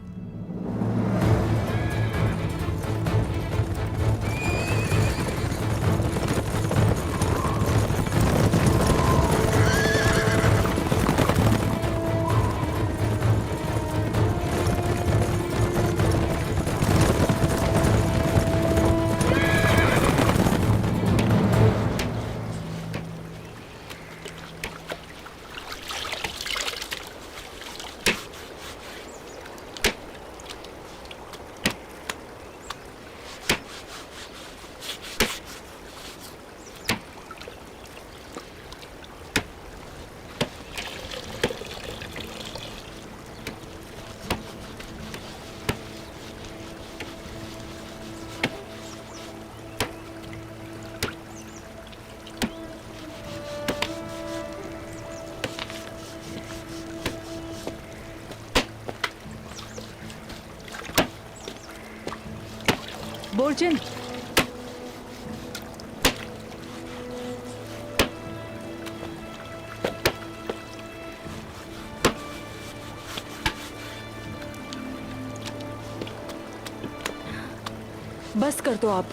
बोर्जन, बस कर दो आप।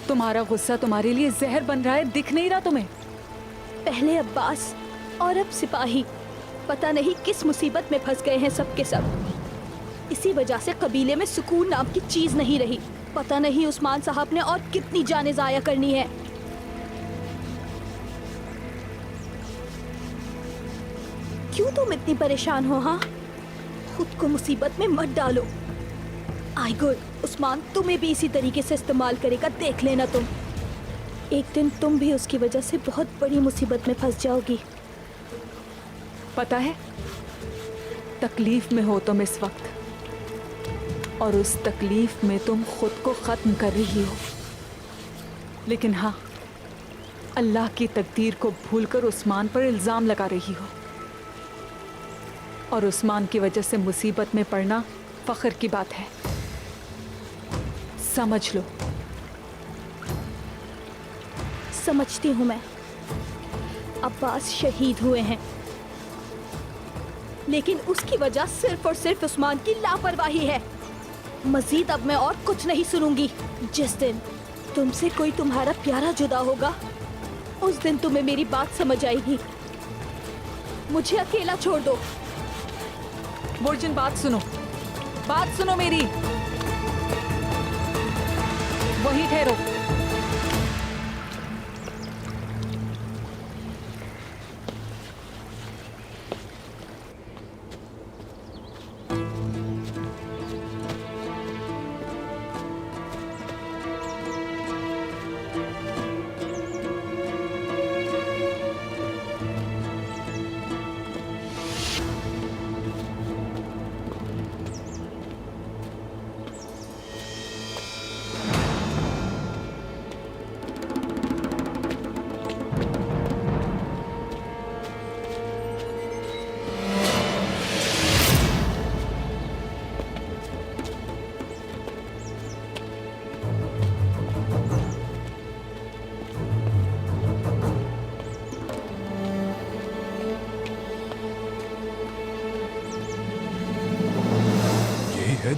तुम्हारा गुस्सा तुम्हारे लिए जहर बन रहा है, दिख नहीं रहा तुम्हें? पहले अब्बास और अब सिपाही, पता नहीं किस मुसीबत में फंस गए हैं सब के सब। इसी वजह से कबीले में सुकून नाम की चीज नहीं रही। पता नहीं उस्मान साहब ने और कितनी जानें जाया करनी है। क्यों तुम इतनी परेशान हो? हाँ, खुद को मुसीबत में मत डालो। आइगुर, उस्मान तुम्हें भी इसी तरीके से इस्तेमाल करेगा, देख लेना तुम। एक दिन तुम भी उसकी वजह से बहुत बड़ी मुसीबत में फंस जाओगी। पता है, तकलीफ में हो तुम इस वक्त, और उस तकलीफ में तुम खुद को खत्म कर रही हो। लेकिन हाँ, अल्लाह की तकदीर को भूलकर उस्मान पर इल्जाम लगा रही हो, और उस्मान की वजह से मुसीबत में पड़ना फख्र की बात है। समझ लो। समझती हूँ मैं। अब्बास शहीद हुए हैं, लेकिन उसकी वजह सिर्फ और सिर्फ उस्मान की लापरवाही है। मजीद अब मैं और कुछ नहीं सुनूंगी। जिस दिन तुमसे कोई तुम्हारा प्यारा जुदा होगा, उस दिन तुम्हें मेरी बात समझ आएगी। मुझे अकेला छोड़ दो। बोर्जन, बात सुनो मेरी। वहीं ठहरो।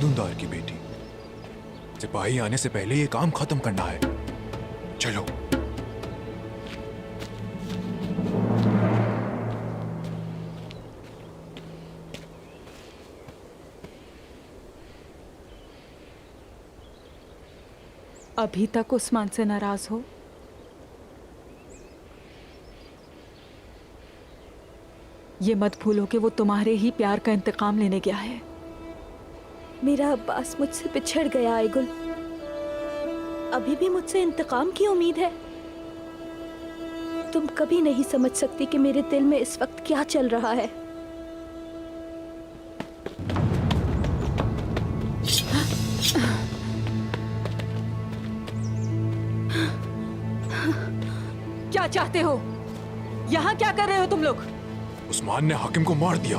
धुंधार की बेटी। सिपाही आने से पहले ये काम खत्म करना है। चलो। अभी तक उस्मान से नाराज हो? ये मत भूलो कि वो तुम्हारे ही प्यार का इंतकाम लेने गया है। मेरा अब्बास मुझसे बिछड़ गया आइगुल। अभी भी मुझसे इंतकाम की उम्मीद है? तुम कभी नहीं समझ सकती कि मेरे दिल में इस वक्त क्या चल रहा है। क्या चाहते हो? यहाँ क्या कर रहे हो तुम लोग? उस्मान ने हाकिम को मार दिया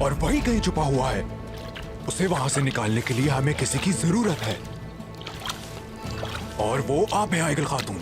और वही कहीं छुपा हुआ है। उसे वहां से निकालने के लिए हमें किसी की जरूरत है और वो आप हैं आइगल खातून।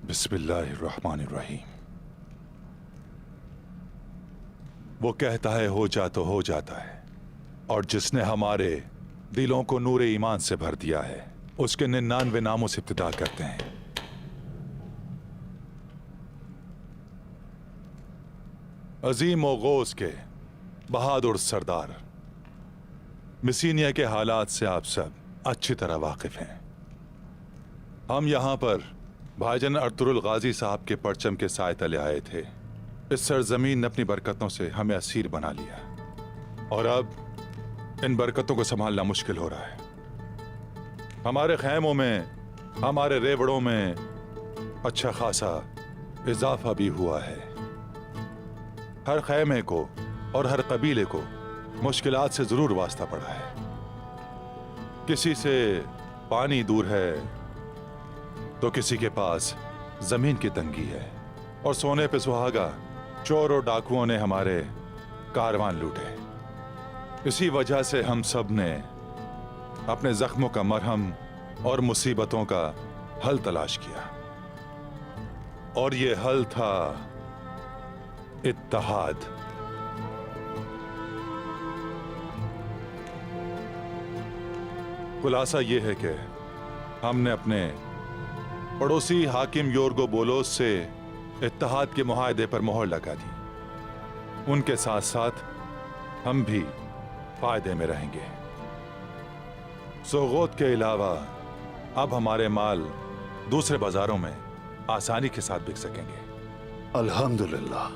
बिस्मिल्लाहिर्रहमानिर्रहीम। वो कहता है हो जा तो हो जाता है, और जिसने हमारे दिलों को नूरे ईमान से भर दिया है उसके 99 नामों से इब्तिदा करते हैं। अजीम व गौस के बहादुर सरदार मिसीनिया के हालात से आप सब अच्छी तरह वाकिफ हैं। हम यहां पर भाईजान अर्तुरुल गाजी साहब के परचम के साए तले आए थे। इस सरजमीन ने अपनी बरकतों से हमें असीर बना लिया और अब इन बरकतों को संभालना मुश्किल हो रहा है। हमारे खैमों में, हमारे रेवड़ों में अच्छा खासा इजाफा भी हुआ है। हर खैमे को और हर कबीले को मुश्किलात से जरूर वास्ता पड़ा है। किसी से पानी दूर है तो किसी के पास जमीन की तंगी है, और सोने पे सुहागा चोर और डाकुओं ने हमारे कारवान लूटे। इसी वजह से हम सब ने अपने जख्मों का मरहम और मुसीबतों का हल तलाश किया, और ये हल था इत्तेहाद। खुलासा ये है कि हमने अपने पड़ोसी हाकिम योर्गो बोलोस से इत्तेहाद के मुआहदे पर मोहर लगा दी। उनके साथ साथ हम भी फायदे में रहेंगे। सोगोत के अलावा अब हमारे माल दूसरे बाजारों में आसानी के साथ बिक सकेंगे। अल्हम्दुलिल्लाह।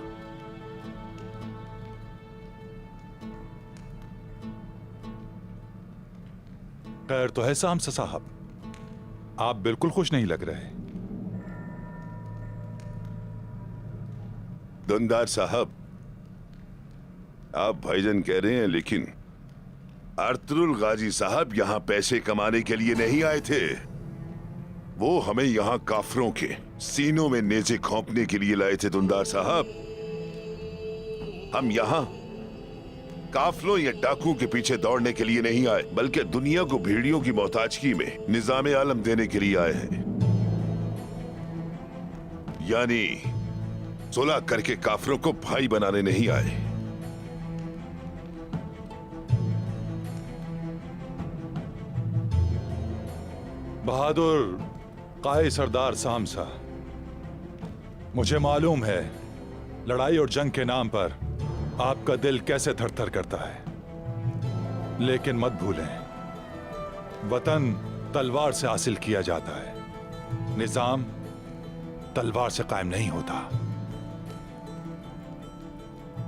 खैर तो है सामसा साहब, आप बिल्कुल खुश नहीं लग रहे। दुंदार साहब, आप भाईजान कह रहे हैं, लेकिन अर्तुरुल गाजी साहब यहां पैसे कमाने के लिए नहीं आए थे। वो हमें यहां काफरों के सीनों में नेज़े खोंपने के लिए लाए थे। दुंदार साहब, हम यहां काफलों या डाकुओं के पीछे दौड़ने के लिए नहीं आए, बल्कि दुनिया को भेड़ियों की मोहताजगी में निजाम आलम देने के लिए आए हैं। यानी सुलह करके काफरों को भाई बनाने नहीं आए। बहादुर काए सरदार सामसा, मुझे मालूम है लड़ाई और जंग के नाम पर आपका दिल कैसे थरथर करता है, लेकिन मत भूलें वतन तलवार से हासिल किया जाता है, निजाम तलवार से कायम नहीं होता।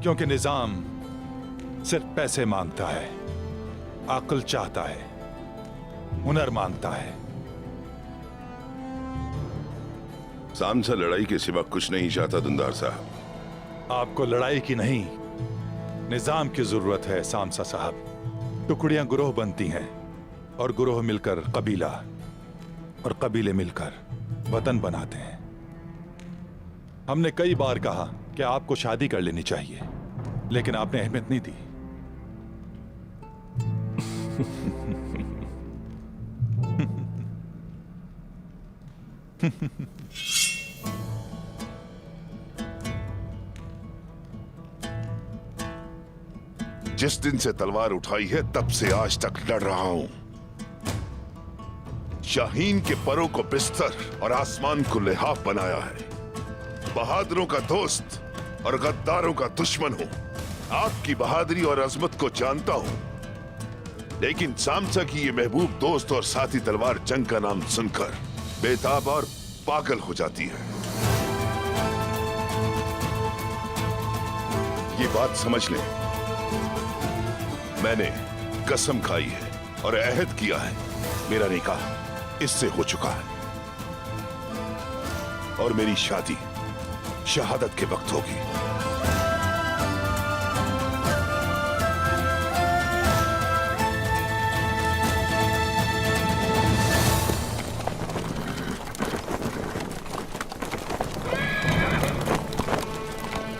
क्योंकि निजाम सिर्फ पैसे मांगता है, अक्ल चाहता है, हुनर मांगता है। सामसा लड़ाई के सिवा कुछ नहीं चाहता दुंदार साहब। आपको लड़ाई की नहीं, निजाम की जरूरत है सामसा साहब। टुकड़ियां गुरोह बनती हैं और गुरोह मिलकर कबीला और कबीले मिलकर वतन बनाते हैं। हमने कई बार कहा कि आपको शादी कर लेनी चाहिए, लेकिन आपने अहमियत नहीं दी। जिस दिन से तलवार उठाई है तब से आज तक लड़ रहा हूं। शाहीन के परों को बिस्तर और आसमान को लिहाफ बनाया है। बहादुरों का दोस्त और गद्दारों का दुश्मन हूं। आपकी बहादुरी और अजमत को जानता हूं, लेकिन सामसा की ये महबूब दोस्त और साथी तलवार जंग का नाम सुनकर बेताब और पागल हो जाती है। ये बात समझ लें, मैंने कसम खाई है और अहद किया है, मेरा निकाह इससे हो चुका है और मेरी शादी शहादत के वक्त होगी।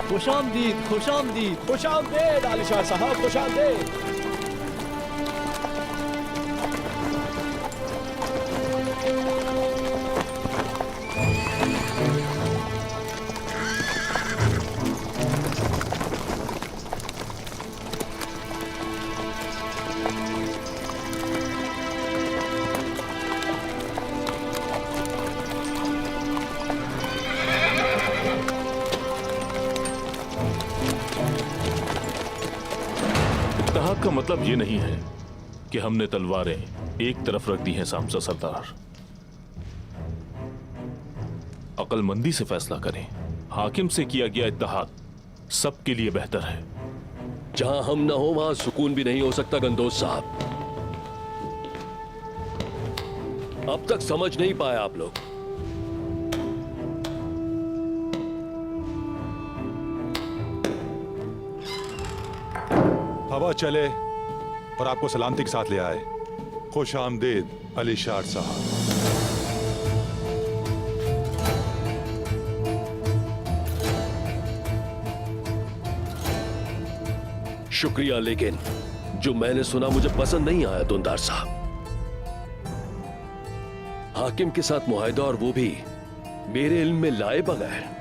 खुशामदीद, खुशामदीद, खुशामदीद आलिशाह साहब, खुशामदीद। इत्तेहाद का मतलब ये नहीं है कि हमने तलवारें एक तरफ रख दी हैं सामसा सरदार। अक्लमंदी से फैसला करें। हाकिम से किया गया इत्तेहाद सबके लिए बेहतर है। जहां हम ना हो वहां सुकून भी नहीं हो सकता गंदोज साहब। अब तक समझ नहीं पाया आप लोग। हवा चले और आपको सलामती के साथ ले आए। खुश आमदीद अली शार साहब। शुक्रिया, लेकिन जो मैंने सुना मुझे पसंद नहीं आया दुंदार साहब। हाकिम के साथ मुआहिदा और वो भी मेरे इल्म में लाए बगैर।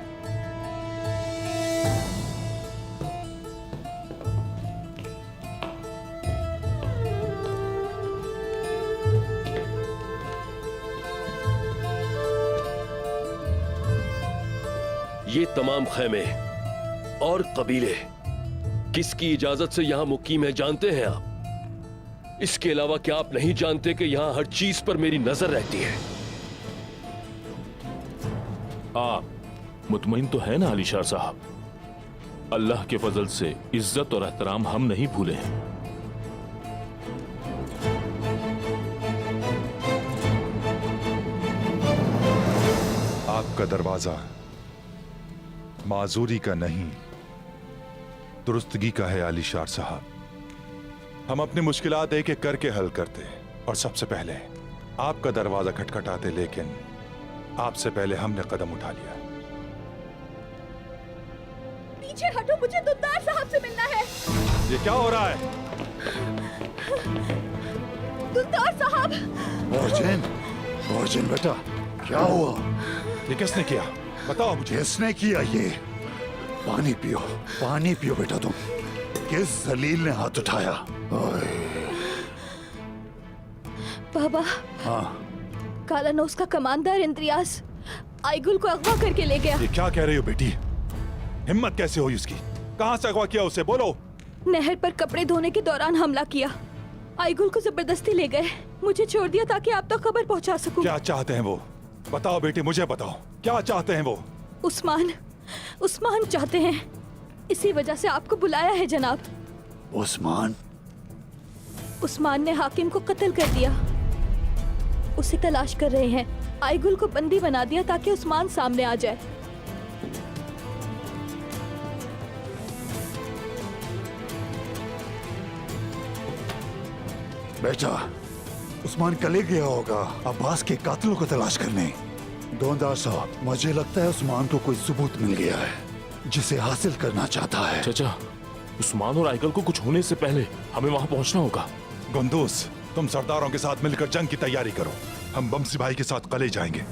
ये तमाम खैमे और कबीले किसकी इजाजत से यहां मुकीम है जानते हैं आप? इसके अलावा क्या आप नहीं जानते कि यहां हर चीज पर मेरी नजर रहती है? आप मुतमईन तो है ना अलीशार साहब? अल्लाह के फजल से इज्जत और एहतराम हम नहीं भूले हैं। आपका दरवाजा माजूरी का नहीं, दुरुस्तगी का है अली शार साहब। हम अपनी मुश्किलात एक एक करके हल करते और सबसे पहले आपका दरवाजा खटखटाते, लेकिन आपसे पहले हमने कदम उठा लिया। पीछे हटो, मुझे दुंदार साहब से मिलना है। ये क्या हो रहा है? दुंदार साहब। मोहजिन बेटा, क्या हुआ? ये किसने किया? बताओ मुझे। किसने किया ये? पानी पियो, पानी पियो बेटा तुम। किस जलील ने हाथ उठाया? बाबा। हाँ। कालानौस का कमांडर इंद्रियास आइगुल को अगवा करके ले गया। ये क्या कह रही हो बेटी? हिम्मत कैसे हुई उसकी? कहां से अगवा किया उसे? बोलो। नहर पर कपड़े धोने के दौरान हमला किया। आईगुल को जबरदस्ती ले गए, मुझे छोड़ दिया ताकि आप तक खबर पहुंचा सकूं। क्या चाहते हैं वो? बताओ बेटी, मुझे बताओ, क्या चाहते हैं वो? उस्मान चाहते हैं, इसी वजह से आपको बुलाया है जनाब। उस्मान ने हाकिम को कत्ल कर दिया, उसे तलाश कर रहे हैं। आईगुल को बंदी बना दिया ताकि उस्मान सामने आ जाए। बेटा, उस्मान कल गया होगा अब्बास के कातिलों को तलाश करने। दोनदार साहब, मुझे लगता है उस्मान को कोई सबूत मिल गया है जिसे हासिल करना चाहता है। चाचा, उस्मान और आइकल को कुछ होने से पहले हमें वहां पहुंचना होगा। गुंदूस, तुम सरदारों के साथ मिलकर जंग की तैयारी करो। हम बमसी भाई के साथ कले जाएंगे।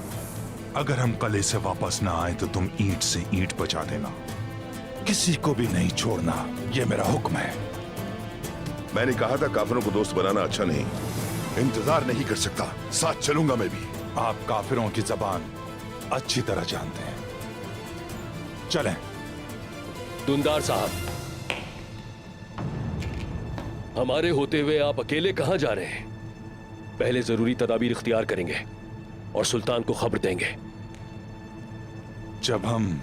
अगर हम कले से वापस ना आए तो तुम ईंट से ईंट बचा देना, किसी को भी नहीं छोड़ना, ये मेरा हुक्म है। मैंने कहा था काफिरों को दोस्त बनाना अच्छा नहीं। इंतजार नहीं कर सकता, साथ चलूंगा मैं भी। आप काफिरों की जबान अच्छी तरह जानते हैं। चलें। दुंदार साहब, हमारे होते हुए आप अकेले कहां जा रहे हैं? पहले जरूरी तदाबीर इख्तियार करेंगे और सुल्तान को खबर देंगे। जब हम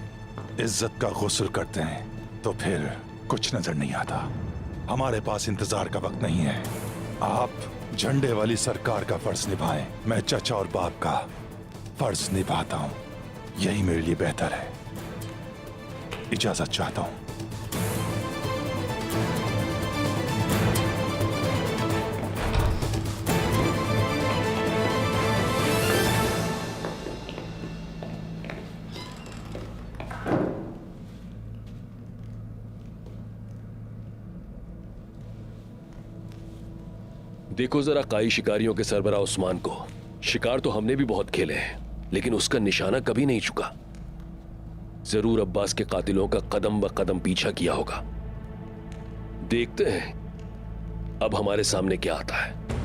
इज्जत का गुस्ल करते हैं तो फिर कुछ नजर नहीं आता। हमारे पास इंतजार का वक्त नहीं है। आप झंडे वाली सरकार का फर्ज निभाएं, मैं चचा और बाप का फर्ज निभाता हूं। यही मेरे लिए बेहतर है। इजाजत चाहता हूं। देखो जरा काई शिकारियों के सरबराह उस्मान को। शिकार तो हमने भी बहुत खेले हैं, लेकिन उसका निशाना कभी नहीं चुका। जरूर अब्बास के कातिलों का कदम ब कदम पीछा किया होगा। देखते हैं अब हमारे सामने क्या आता है।